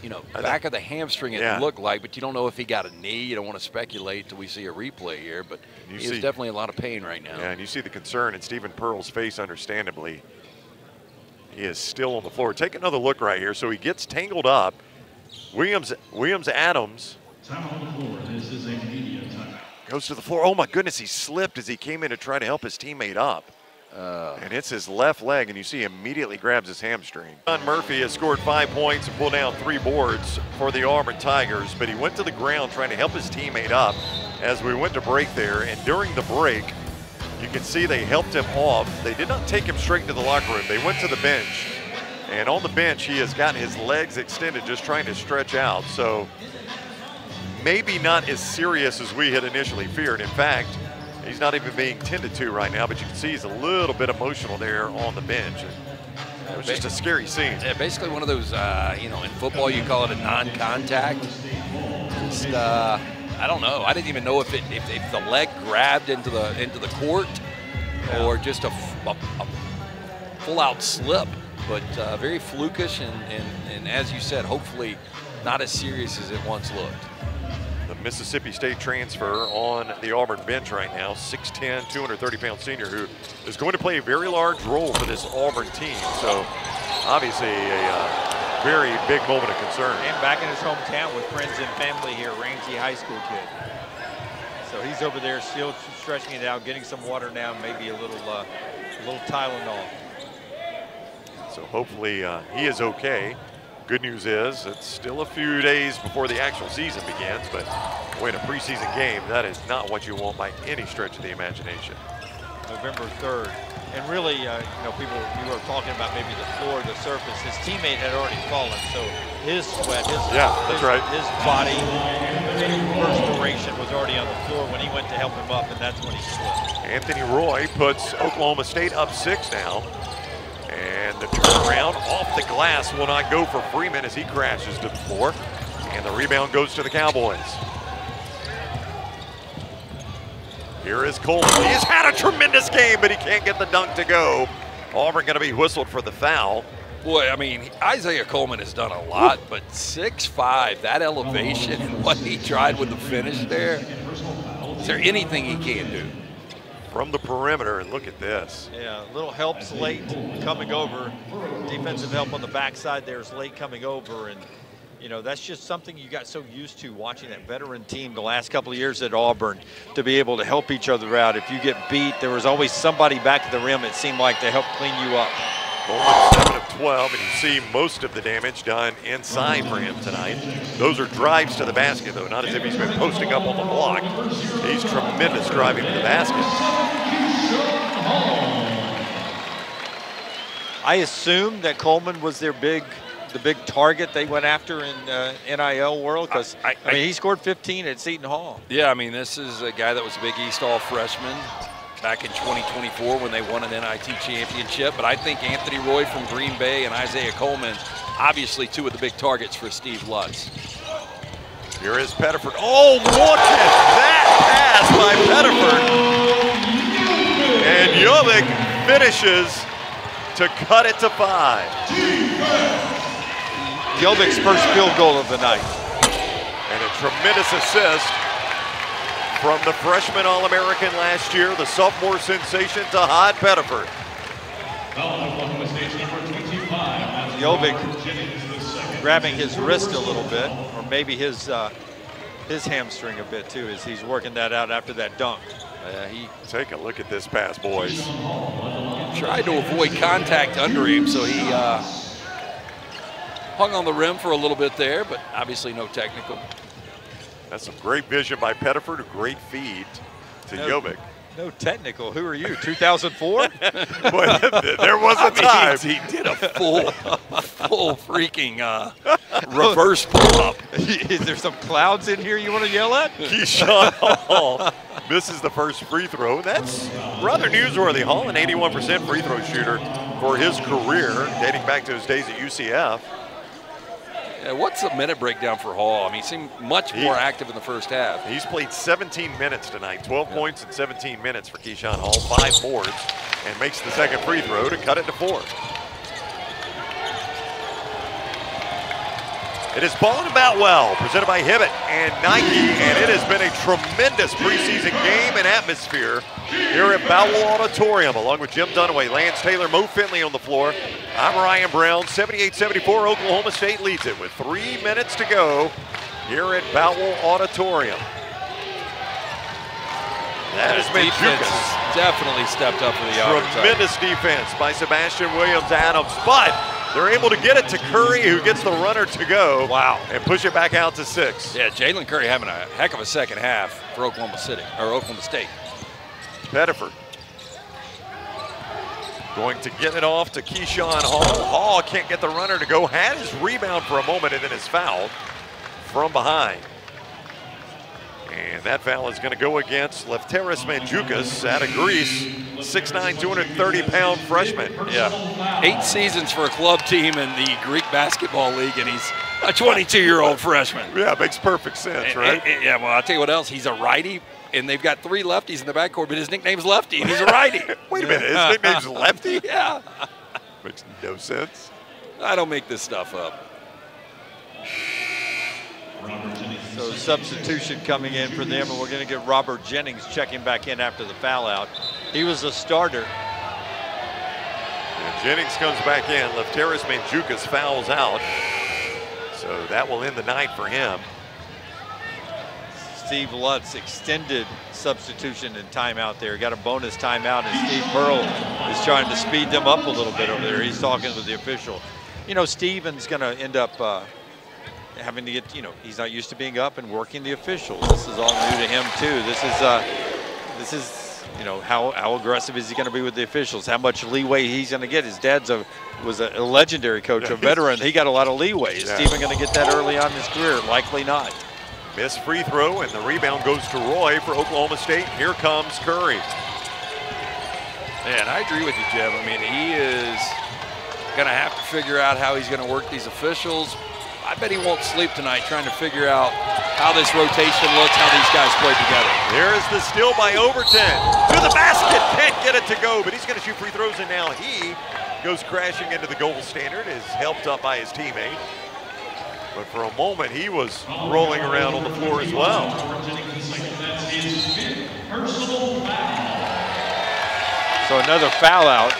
you know, back of the hamstring it looked like, but you don't know if he got a knee. You don't want to speculate until we see a replay here, but he is definitely a lot of pain right now. Yeah, and you see the concern in Stephen Pearl's face, understandably. He is still on the floor. Take another look right here. So he gets tangled up. Williams Adams goes to the floor. Oh my goodness, he slipped as he came in to try to help his teammate up. And it's his left leg, and you see he immediately grabs his hamstring. John Murphy has scored 5 points and pulled down 3 boards for the Auburn Tigers, but he went to the ground trying to help his teammate up as we went to break there. And during the break, you can see they helped him off. They did not take him straight into the locker room. They went to the bench, and on the bench, he has got his legs extended just trying to stretch out. So maybe not as serious as we had initially feared. In fact, he's not even being tended to right now, but you can see he's a little bit emotional there on the bench. It was just a scary scene. Yeah, basically one of those, you know, in football you call it a non-contact. Just, I don't know. I didn't even know if the leg grabbed into the court or just a full-out slip. But very flukish and as you said, hopefully not as serious as it once looked. The Mississippi State transfer on the Auburn bench right now, 6'10", 230-pound senior who is going to play a very large role for this Auburn team. So obviously a very big moment of concern. And back in his hometown with friends and family here, Ramsey High School kid. So he's over there still stretching it out, getting some water now, maybe a little Tylenol. So hopefully he is okay. Good news is it's still a few days before the actual season begins, but win a preseason game, that is not what you want by any stretch of the imagination. November 3rd. And really, you know, you were talking about maybe the floor, the surface. His teammate had already fallen, so his sweat, his body, perspiration was already on the floor when he went to help him up, and that's when he slipped. Anthony Roy puts Oklahoma State up 6 now. And the turnaround off the glass will not go for Freeman as he crashes to the floor. And the rebound goes to the Cowboys. Here is Coleman. He has had a tremendous game, but he can't get the dunk to go. Auburn going to be whistled for the foul. Boy, I mean, Isaiah Coleman has done a lot, but 6'5", that elevation and what he tried with the finish there, is there anything he can't do? From the perimeter, and look at this. Yeah, little helps late coming over. Defensive help on the backside there is late coming over, and you know, that's just something you got so used to watching that veteran team the last couple of years at Auburn, to be able to help each other out. If you get beat, there was always somebody back at the rim, it seemed like, to help clean you up. Coleman 7 of 12, and you see most of the damage done inside for him tonight. Those are drives to the basket, though, not as if he's been posting up on the block. He's tremendous driving to the basket. I assume that Coleman was the big target they went after in NIL world, because I mean, he scored 15 at Seton Hall. Yeah, I mean, this is a guy that was a Big East All freshman back in 2024 when they won an NIT championship. But I think Anthony Roy from Green Bay and Isaiah Coleman, obviously 2 of the big targets for Steve Lutz. Here is Pettiford. Oh, look at that pass by Pettiford. And Jovic finishes to cut it to 5. Jovic's first field goal of the night. And a tremendous assist from the freshman All-American last year, the sophomore sensation, Tahad Pettiford. Jovic grabbing his wrist a little bit, or maybe his hamstring a bit too, as he's working that out after that dunk. Take a look at this pass, boys. Tried to avoid contact under him, so he hung on the rim for a little bit there, but obviously no technical. That's some great vision by Pettiford, a great feed to Jovic. No technical. Who are you, 2004? Boy, there was a time. He did a full freaking reverse pull-up. Is there some clouds in here you want to yell at? Keyshawn Hall misses the first free throw. That's rather newsworthy. Hall, an 81% free throw shooter for his career, dating back to his days at UCF. Yeah, what's the minute breakdown for Hall? I mean, he seemed much more active in the first half. He's played 17 minutes tonight, 12 points in 17 minutes for Keyshawn Hall, 5 boards, and makes the second free throw to cut it to 4. It is Ball and Bat Well, presented by Hibbett and Nike, and it has been a tremendous preseason game and atmosphere here at Bowell Auditorium, along with Jim Dunaway, Lance Taylor, Mo Finley on the floor. I'm Ryan Brown. 78-74, Oklahoma State leads it with 3 minutes to go here at Bowell Auditorium. That has been definitely stepped up for the Auburn. Tremendous defense by Sebastian Williams-Adams, but they're able to get it to Curry, who gets the runner to go. Wow. And push it back out to 6. Yeah, Jalen Curry having a heck of a second half for Oklahoma State. Pettiford going to get it off to Keyshawn Hall. Hall can't get the runner to go. Had his rebound for a moment and then is fouled from behind. And that foul is going to go against Lefteris Mandzukas out of Greece, 6'9", 230-pound freshman. Yeah, 8 seasons for a club team in the Greek Basketball League, and he's a 22-year-old freshman. Yeah, it makes perfect sense, right? Yeah, well, I'll tell you what else. He's a righty, and they've got 3 lefties in the backcourt, but his nickname's Lefty, and he's a righty. Wait a minute, his nickname's Lefty? Yeah. Makes no sense. I don't make this stuff up. So substitution coming in for them, and we're going to get Robert Jennings checking back in after the foul out. He was a starter. And Jennings comes back in. Lefteris Mandzukas fouls out. So that will end the night for him. Steve Lutz extended substitution and timeout there. Got a bonus timeout, and Steve Pearl is trying to speed them up a little bit over there. He's talking with the official. You know, Steven's going to end up having to get, you know, he's not used to being up and working the officials. This is all new to him too. This is, you know, how aggressive is he going to be with the officials? How much leeway he's going to get? His dad's was a legendary coach, a veteran. He got a lot of leeway. Is Steven going to get that early on in his career? Likely not. Missed free throw, and the rebound goes to Roy for Oklahoma State. Here comes Curry. Man, I agree with you, Jim. I mean, he is going to have to figure out how he's going to work these officials. I bet he won't sleep tonight trying to figure out how this rotation looks, how these guys play together. Here's the steal by Overton. To the basket, can't get it to go, but he's going to shoot free throws, and now he goes crashing into the goal standard, is helped up by his teammate. But for a moment, he was rolling around on the floor as well. So another foul out.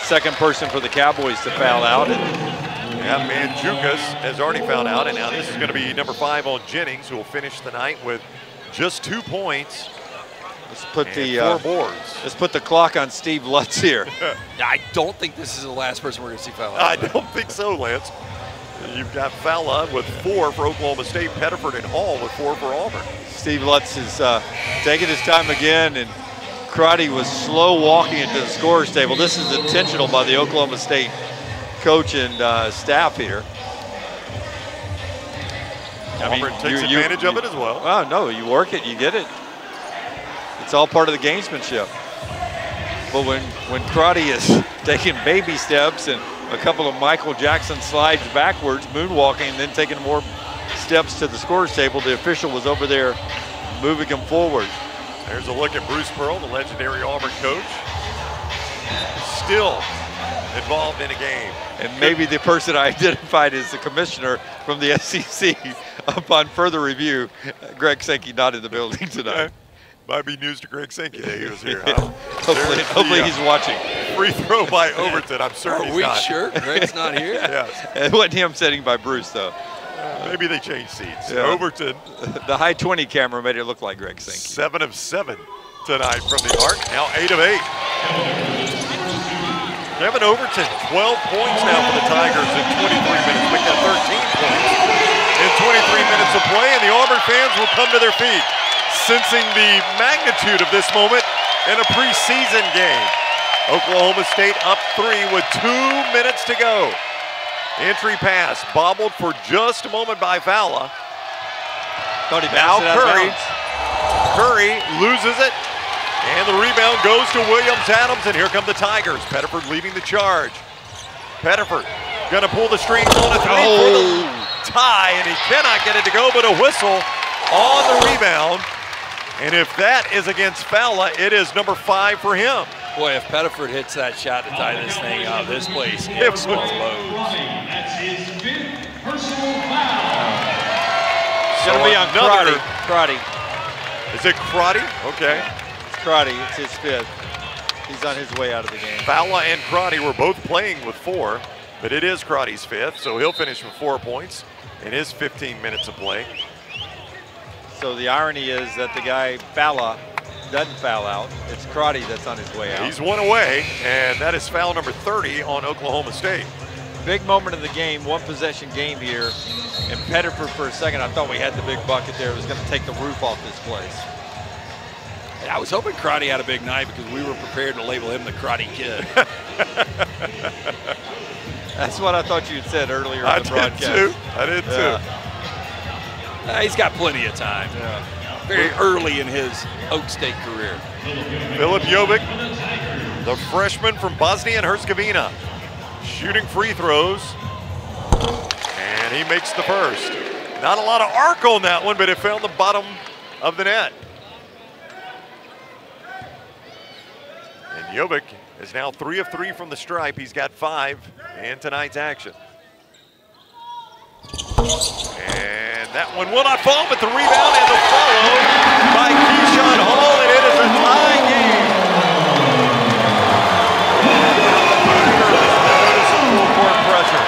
Second person for the Cowboys to foul out. Yeah, Mandzukas has already fouled out, and now this is going to be number 5 on Jennings, who will finish the night with just 2 points. Let's put the 4 boards. Let's put the clock on Steve Lutz here. I don't think this is the last person we're going to see foul out. I don't think so, Lance. You've got Fowler with 4 for Oklahoma State, Pettiford and Hall with 4 for Auburn. Steve Lutz is taking his time again, and Crotty was slow walking into the scorer's table. This is intentional by the Oklahoma State coach and staff here. Auburn takes advantage of it as well. Oh, no, you work it, you get it. It's all part of the gamesmanship. But when Crotty is taking baby steps and a couple of Michael Jackson slides backwards, moonwalking, and then taking more steps to the scorer's table, the official was over there moving him forward. There's a look at Bruce Pearl, the legendary Auburn coach. Still involved in a game. And maybe the person I identified as the commissioner from the SEC. Upon further review, Greg Sankey not in the building tonight. Might be news to Greg Sankey that he was here. Hopefully he's watching. Free throw by Overton. I'm certain he's not. Are we sure Greg's not here? Yes. It wasn't him setting by Bruce, though. Maybe they changed seats. Yeah. Overton. The high 20 camera made it look like Greg Sankey. 7 of 7 tonight from the arc. Now 8 of 8. Kevin Overton, 12 points now for the Tigers in 23 minutes. Picked up 13 points in 23 minutes of play, and the Auburn fans will come to their feet, sensing the magnitude of this moment in a preseason game. Oklahoma State up 3 with 2 minutes to go. Entry pass, bobbled for just a moment by Fowler. Now Curry loses it, and the rebound goes to Williams-Adams, and here come the Tigers. Pettiford leading the charge. Pettiford gonna pull the strings on a 3 for the tie, and he cannot get it to go, but a whistle on the rebound. And if that is against Fowler, it is number 5 for him. Boy, if Pettiford hits that shot to tie this thing up, this place explodes. It's going to be on Crotty. Is it Crotty? Okay. It's Crotty. It's his 5th. He's on his way out of the game. Fowler and Crotty were both playing with 4, but it is Crotty's 5th, so he'll finish with 4 points in his 15 minutes of play. So the irony is that the guy Fowler doesn't foul out. It's Crotty that's on his way out. He's 1 away, and that is foul number 30 on Oklahoma State. Big moment of the game, 1-possession game here. And Pettiford, for a second, I thought we had the big bucket there. It was going to take the roof off this place. And I was hoping Crotty had a big night because we were prepared to label him the Crotty Kid. That's what I thought you had said earlier in the broadcast. I did too. He's got plenty of time. Yeah. Very early in his Oak State career. Filip Jovic, the freshman from Bosnia and Herzegovina, shooting free throws, and he makes the first. Not a lot of arc on that one, but it found the bottom of the net. And Jovic is now 3 of 3 from the stripe. He's got 5 in tonight's action. And that one will not fall, but the rebound and the follow by Keyshawn Hall, and it is a tie game. Notice some full court pressure.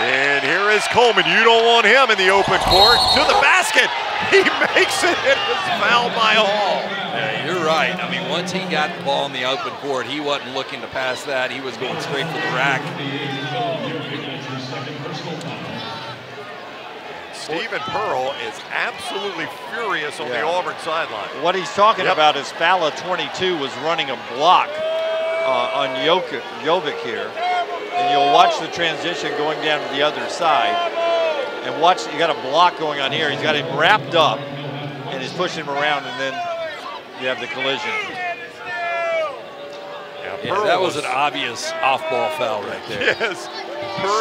And here is Coleman. You don't want him in the open court. To the basket. He makes it. It is fouled by Hall. Yeah, you're right. I mean, once he got the ball in the open court, he wasn't looking to pass that. He was going straight for the rack. Stephen Pearl is absolutely furious on the Auburn sideline. What he's talking about is Fowler 22 was running a block on Jovic here. And you'll watch the transition going down to the other side. And watch, you got a block going on here. He's got him wrapped up and he's pushing him around, and then you have the collision. Yeah, that was an obvious off-ball foul right there. Yes.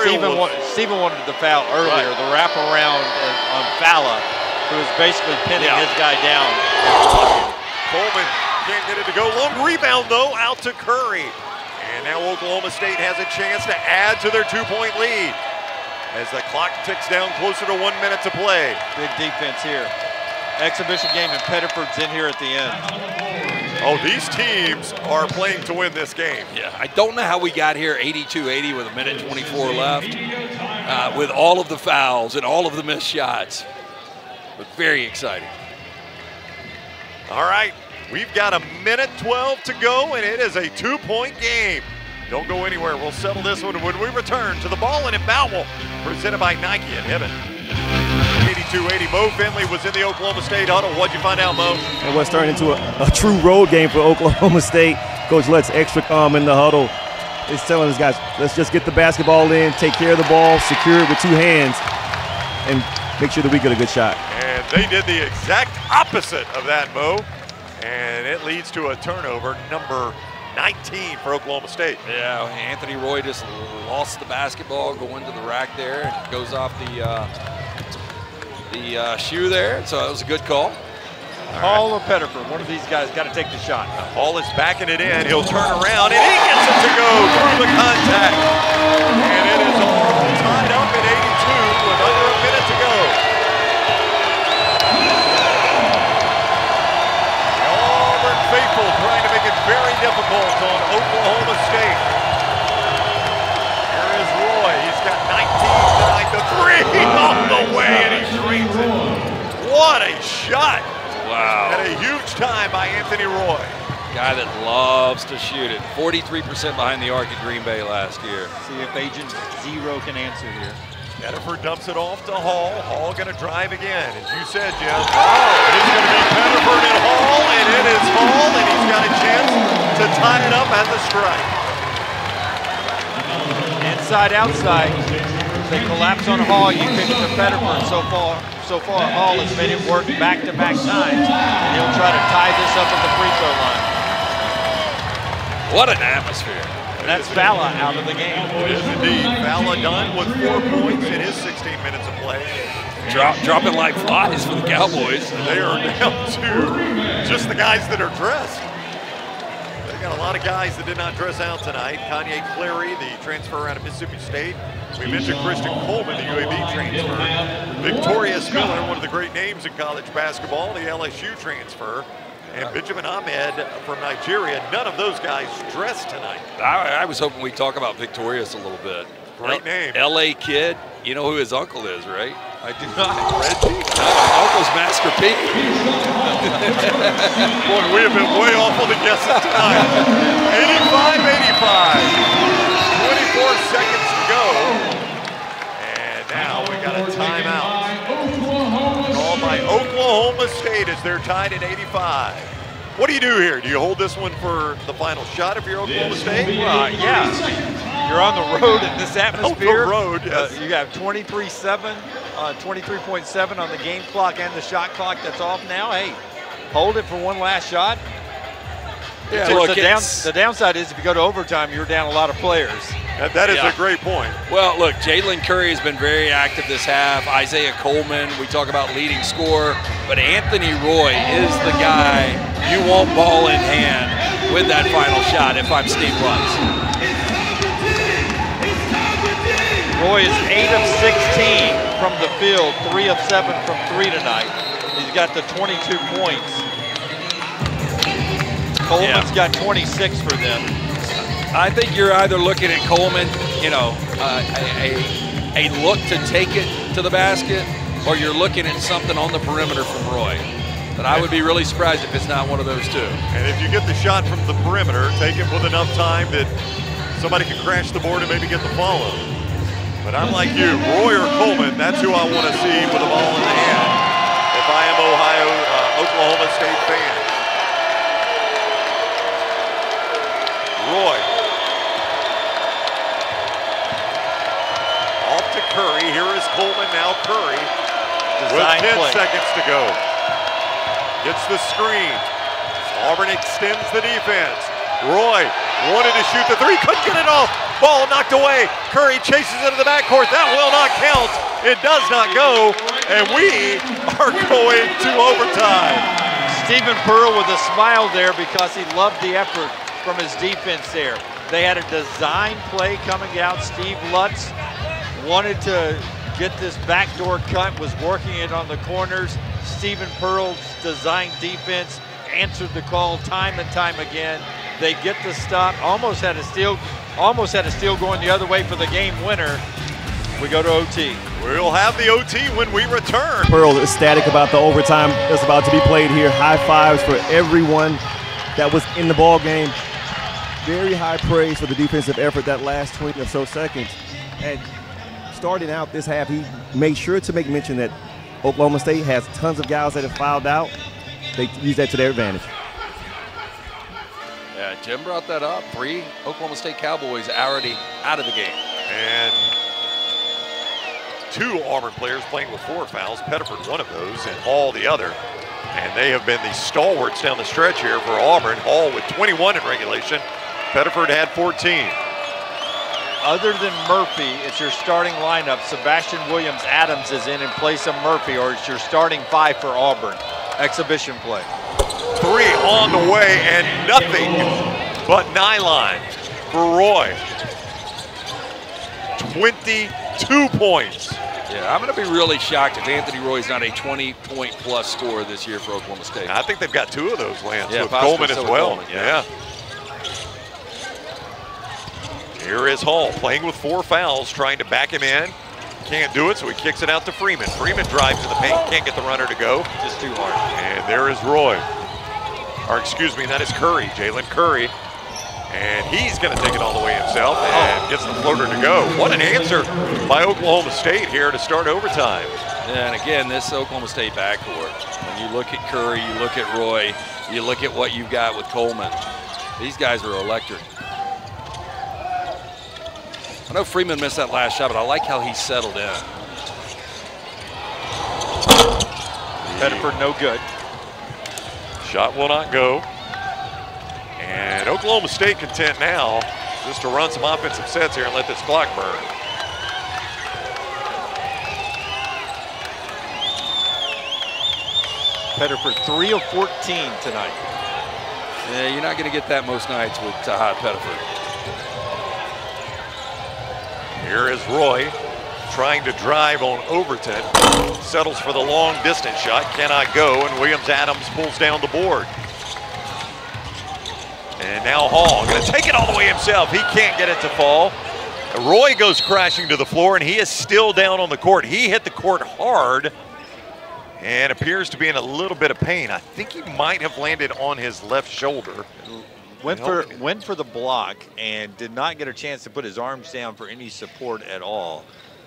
Stephen wanted the foul earlier, the wraparound on Fowler, who was basically pinning his guy down. Coleman can't get it to go. Long rebound, though, out to Curry. And now Oklahoma State has a chance to add to their 2-point lead as the clock ticks down closer to 1 minute to play. Big defense here. Exhibition game, and Pettiford's in here at the end. Oh, these teams are playing to win this game. Yeah, I don't know how we got here 82-80 with 1:24 left, with all of the fouls and all of the missed shots, but very exciting. All right, we've got 1:12 to go, and it is a 2-point game. Don't go anywhere. We'll settle this one when we return to the Ball and Inbound, presented by Nike and Hibbett. 82-80. Mo Finley was in the Oklahoma State huddle. What'd you find out, Mo? And what's turned into a true road game for Oklahoma State. Coach Lutz extra calm in the huddle. He's telling his guys, let's just get the basketball in, take care of the ball, secure it with 2 hands, and make sure that we get a good shot. And they did the exact opposite of that, Mo. And it leads to a turnover, number 19 for Oklahoma State. Yeah, Anthony Roy just lost the basketball going to the rack there, and it goes off the shoe there, so that was a good call. Hall or Pettiford, one of these guys got to take the shot. Hall is backing it in. He'll turn around, and he gets it to go through the contact. And it is all tied up at 82 with under a minute to go. The Auburn faithful trying to make it very difficult on Oklahoma State. Here is Roy. He's got 19 tonight. The 3 on the way, and he drains it. What a shot. Wow. And a huge time by Anthony Roy. Guy that loves to shoot it. 43% behind the arc at Green Bay last year. See if Agent Zero can answer here. Pettiford dumps it off to Hall. Hall going to drive again. As you said, Jim, it's going to be Pettiford and Hall, and it is Hall, and he's got a chance to tie it up at the strike. Inside, outside. They collapse on Hall. You kick it to Pettiford. So far, Hall has made it work back-to-back times, and he'll try to tie this up at the free throw line. What an atmosphere. And that's Fowler out of the game. It is indeed. Fowler done with 4 points in his 16 minutes of play. Dropping like flies for the Cowboys. They are down to just the guys that are dressed. They got a lot of guys that did not dress out tonight. Kanye Clary, the transfer out of Mississippi State, We mentioned Christian Coleman, the UAB transfer. Victorious Miller, one of the great names in college basketball, the LSU transfer. And Benjamin Ahmed from Nigeria. None of those guys dressed tonight. I was hoping we'd talk about Victorious a little bit. Great name. LA kid. You know who his uncle is, right? I do not. Reggie? Uncle's Master P. Boy, we have been way off on the guesses tonight. 85-85. 24 seconds to go. And now we got a timeout. Called by Oklahoma State as they're tied at 85. What do you do here? Do you hold this one for the final shot if you're Oklahoma State? Yeah. You're on the road in this atmosphere. On the road, yes. You got 23.7 on the game clock and the shot clock that's off now. Hey, hold it for one last shot. Yeah, Look, look, the downside is if you go to overtime, you're down a lot of players. That is a great point. Well, look, Jalen Curry has been very active this half. Isaiah Coleman, we talk about leading scorer, but Anthony Roy is the guy you want ball in hand with that final shot if I'm Steve Lutz. Roy is 8 of 16 from the field, 3 of 7 from 3 tonight. He's got the 22 points. Coleman's got 26 for them. I think you're either looking at Coleman, you know, a look to take it to the basket, or you're looking at something on the perimeter from Roy. But I would be really surprised if it's not one of those two. And if you get the shot from the perimeter, take it with enough time that somebody can crash the board and maybe get the follow. But I'm like you, Roy or Coleman, that's who I want to see with the ball in the hand if I am Oklahoma State fan. Roy. Off to Curry. Here is Coleman, now Curry. With 10 seconds to go. Gets the screen. Auburn extends the defense. Roy wanted to shoot the three, couldn't get it off. Ball knocked away. Curry chases into the backcourt. That will not count. It does not go. And we are going to overtime. Stephen Pearl with a smile there because he loved the effort from his defense there. They had a design play coming out. Steve Lutz wanted to get this backdoor cut, was working it on the corners. Stephen Pearl's design defense answered the call time and time again. They get the stop, almost had a steal going the other way for the game winner. We go to OT. We'll have the OT when we return. Pearl is ecstatic about the overtime that's about to be played here. High fives for everyone that was in the ball game. Very high praise for the defensive effort that last 20 or so seconds. And starting out this half, he made sure to make mention that Oklahoma State has tons of guys that have fouled out. They use that to their advantage. Yeah, Jim brought that up. 3 Oklahoma State Cowboys already out of the game. And 2 Auburn players playing with 4 fouls. Pettiford one of those and Hall the other. And they have been the stalwarts down the stretch here for Auburn. Hall with 21 in regulation. Pettiford had 14. Other than Murphy, it's your starting lineup. Sebastian Williams-Adams is in place of Murphy, or it's your starting 5 for Auburn. Exhibition play. 3 on the way and nothing but nylon for Roy. 22 points. Yeah, I'm going to be really shocked if Anthony Roy is not a 20-point-plus scorer this year for Oklahoma State. I think they've got 2 of those, Lance, yeah, with Coleman as well. Coleman, yeah. Here is Hall playing with 4 fouls, trying to back him in. Can't do it, so he kicks it out to Freeman. Freeman drives to the paint, can't get the runner to go. Just too hard. And there is Roy. Or excuse me, that is Curry, Jalen Curry. And he's going to take it all the way himself and gets the floater to go. What an answer by Oklahoma State here to start overtime. And again, this Oklahoma State backcourt. When you look at Curry, you look at Roy, you look at what you've got with Coleman. These guys are electric. I know Freeman missed that last shot, but I like how he settled in. Pettiford no good. Shot will not go. And Oklahoma State content now just to run some offensive sets here and let this clock burn. Pettiford 3 of 14 tonight. Yeah, you're not going to get that most nights with Tahad Pettiford. Here is Roy trying to drive on Overton. Settles for the long distance shot, cannot go, and Williams-Adams pulls down the board. And now Hall gonna take it all the way himself. He can't get it to fall. Roy goes crashing to the floor, and he is still down on the court. He hit the court hard and appears to be in a little bit of pain. I think he might have landed on his left shoulder. Went for the block and did not get a chance to put his arms down for any support at all.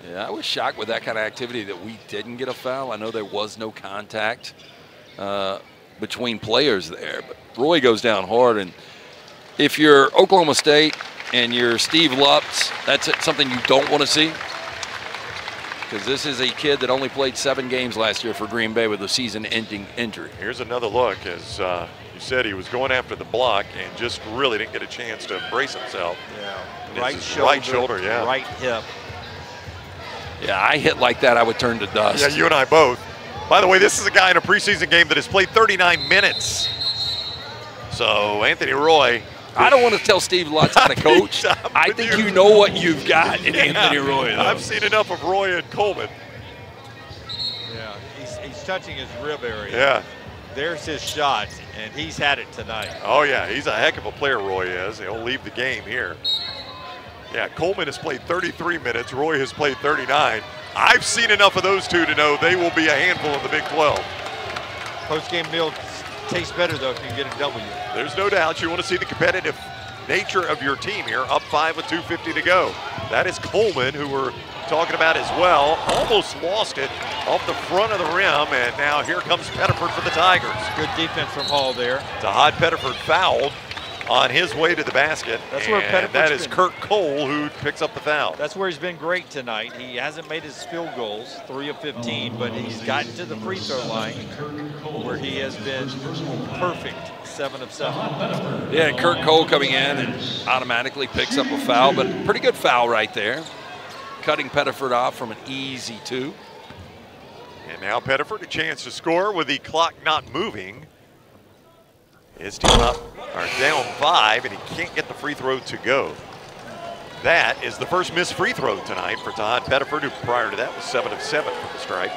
Yeah, I was shocked with that kind of activity that we didn't get a foul. I know there was no contact between players there, but Roy goes down hard. And if you're Oklahoma State and you're Steve Lutz, that's something you don't want to see, because this is a kid that only played 7 games last year for Green Bay with a season-ending injury. Here's another look. As you said, he was going after the block and just really didn't get a chance to brace himself. Yeah, right shoulder, yeah. Right hip. Yeah, I hit like that, I would turn to dust. Yeah, you and I both. By the way, this is a guy in a preseason game that has played 39 minutes. So Anthony Roy. I don't want to tell Steve Lutz how to coach. I think you know what you've got in Anthony Roy, though. I've seen enough of Roy and Coleman. Yeah, he's touching his rib area. Yeah. There's his shot, and he's had it tonight. Oh, yeah, he's a heck of a player, Roy is. He'll leave the game here. Yeah, Coleman has played 33 minutes. Roy has played 39. I've seen enough of those two to know they will be a handful in the Big 12. Post-game meal tastes better, though, if you can get a W. There's no doubt you want to see the competitive nature of your team here. Up 5 with 2:50 to go. That is Coleman, who we're talking about as well. Almost lost it off the front of the rim, and now here comes Pettiford for the Tigers. Good defense from Hall there. Tahad Pettiford fouled on his way to the basket. That's where that is Kurt Cole who picks up the foul. That's where he's been great tonight. He hasn't made his field goals, 3 of 15, but he's gotten to the free throw line where he has been perfect, 7 of 7. Yeah, and Kurt Cole coming in and automatically picks up a foul, but pretty good foul right there. Cutting Pettiford off from an easy 2. And now Pettiford a chance to score with the clock not moving. His team up, or down 5, and he can't get the free throw to go. That is the first missed free throw tonight for Tahad Pettiford, who prior to that was 7 of 7 from the stripe.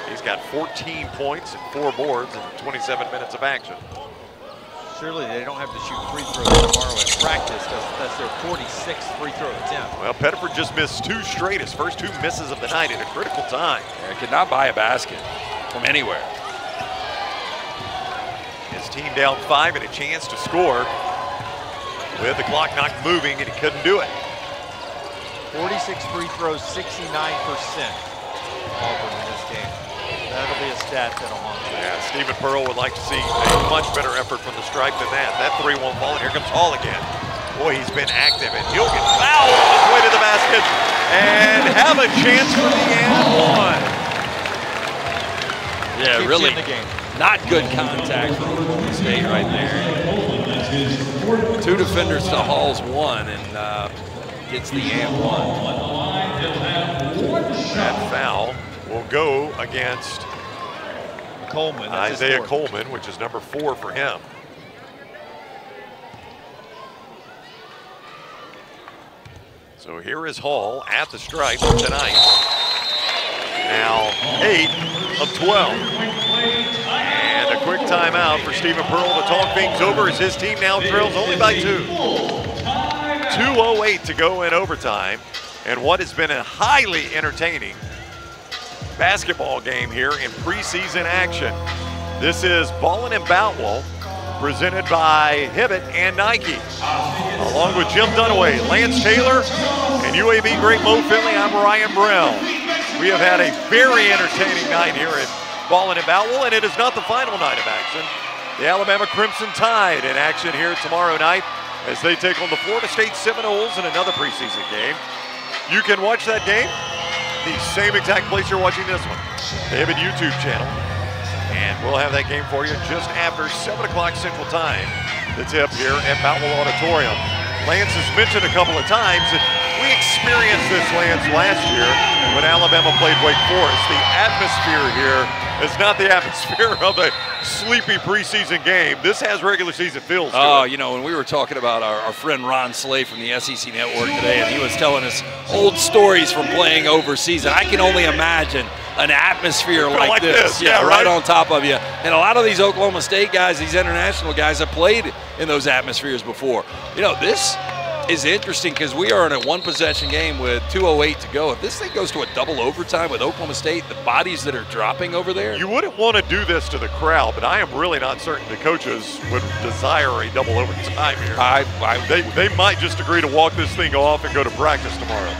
He's got 14 points and 4 boards in 27 minutes of action. Surely they don't have to shoot free throws tomorrow at practice, because that's their 46th free throw attempt. Well, Pettiford just missed 2 straight, his first 2 misses of the night at a critical time. Yeah, could not buy a basket from anywhere. His team down 5 and a chance to score with the clock not moving, and he couldn't do it. 46 free throws, 69% Auburn in this game. That'll be a stat that'll haunt you. Yeah, Stephen Pearl would like to see a much better effort from the stripe than that. That 3 won't fall, and here comes Hall again. Boy, he's been active, and he'll get fouled on his way to the basket and have a chance for the and 1. Yeah, Keeps really. in the game. Not good contact from Oklahoma State right there. 2 defenders to Hall's 1, and gets the and 1. That foul will go against Coleman. Isaiah Coleman, which is number 4 for him. So here is Hall at the stripe tonight. Now 8 of 12. And a quick timeout for Stephen Pearl to talk things over as his team now trails only by 2. 2:08 to go in overtime. And what has been a highly entertaining basketball game here in preseason action. This is Ballin' and Boutwell, presented by Hibbett and Nike. Along with Jim Dunaway, Lance Taylor, and UAB great Mo Finley, I'm Ryan Brell. We have had a very entertaining night here at Ballin' and Boutwell, and it is not the final night of action. The Alabama Crimson Tide in action here tomorrow night as they take on the Florida State Seminoles in another preseason game. You can watch that game the same exact place you're watching this one, the Hibbett YouTube channel. And we'll have that game for you just after 7 o'clock Central Time. The tip here at Boutwell Auditorium. Lance has mentioned a couple of times that we experienced this, Lance, last year when Alabama played Wake Forest. The atmosphere here It's not the atmosphere of a sleepy preseason game. This has regular season feels to Oh, it. you know, when we were talking about our friend Ron Slay from the SEC Network today, and he was telling us old stories from playing overseas, and I can only imagine an atmosphere like this. Yeah, right on top of you. And a lot of these Oklahoma State guys, these international guys, have played in those atmospheres before. You know, this is interesting because we are in a one-possession game with 2:08 to go. If this thing goes to a double overtime with Oklahoma State, the bodies that are dropping over there. You wouldn't want to do this to the crowd, but I am really not certain the coaches would desire a double overtime here. They might just agree to walk this thing off and go to practice tomorrow.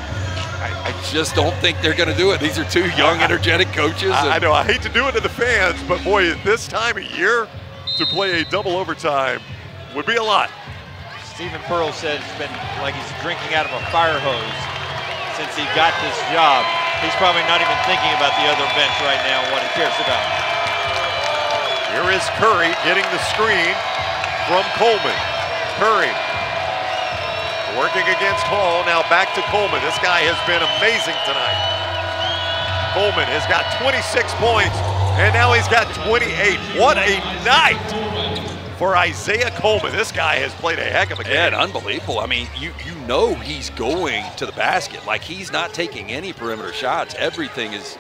I just don't think they're going to do it. These are two young, energetic coaches. I know. I hate to do it to the fans, but boy, at this time of year, to play a double overtime would be a lot. Stephen Pearl said it's been like he's drinking out of a fire hose since he got this job. He's probably not even thinking about the other bench right now and what he cares about. Here is Curry getting the screen from Coleman. Curry working against Hall, now back to Coleman. This guy has been amazing tonight. Coleman has got 26 points, and now he's got 28. What a night for Isaiah Coleman. This guy has played a heck of a game. Yeah, unbelievable. I mean, you know he's going to the basket. Like, he's not taking any perimeter shots. Everything is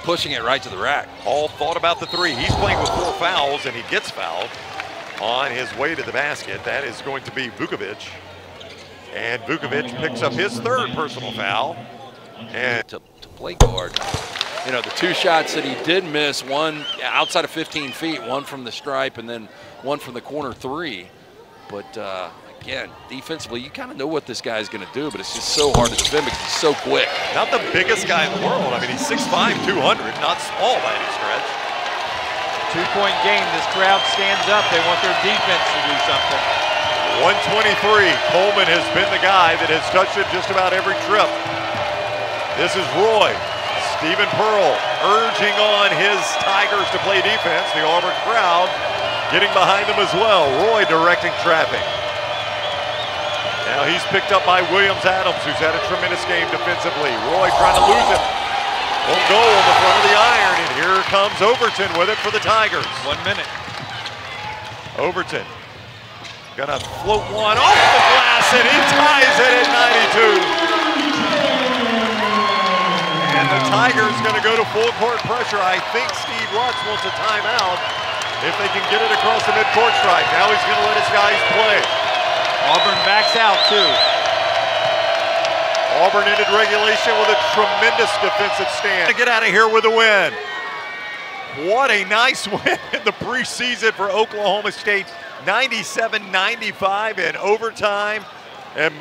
pushing it right to the rack. Hall thought about the three. He's playing with 4 fouls, and he gets fouled on his way to the basket. That is going to be Vukovic. And Vukovic picks up his 3rd personal foul. And to play guard, you know, the 2 shots that he did miss, one outside of 15 feet, one from the stripe, and then one from the corner 3. But again, defensively, you kind of know what this guy's going to do, but it's just so hard to defend because he's so quick. Not the biggest guy in the world. I mean, he's 6'5", 200, not small by any stretch. 2-point game. This crowd stands up. They want their defense to do something. 123. Coleman has been the guy that has touched it just about every trip. This is Roy. Stephen Pearl urging on his Tigers to play defense. The Auburn crowd getting behind them as well. Roy directing traffic. Now he's picked up by Williams Adams, who's had a tremendous game defensively. Roy trying to lose it. Won't go on the front of the iron, and here comes Overton with it for the Tigers. 1 minute. Overton gonna float one off the glass, and he ties it at 92. And the Tigers gonna go to full court pressure. I think Steve Lutz wants a timeout if they can get it across the midcourt stripe. Now he's gonna let his guys play. Auburn backs out too. Auburn ended regulation with a tremendous defensive stand to get out of here with a win. What a nice win in the preseason for Oklahoma State. 97-95 in overtime. And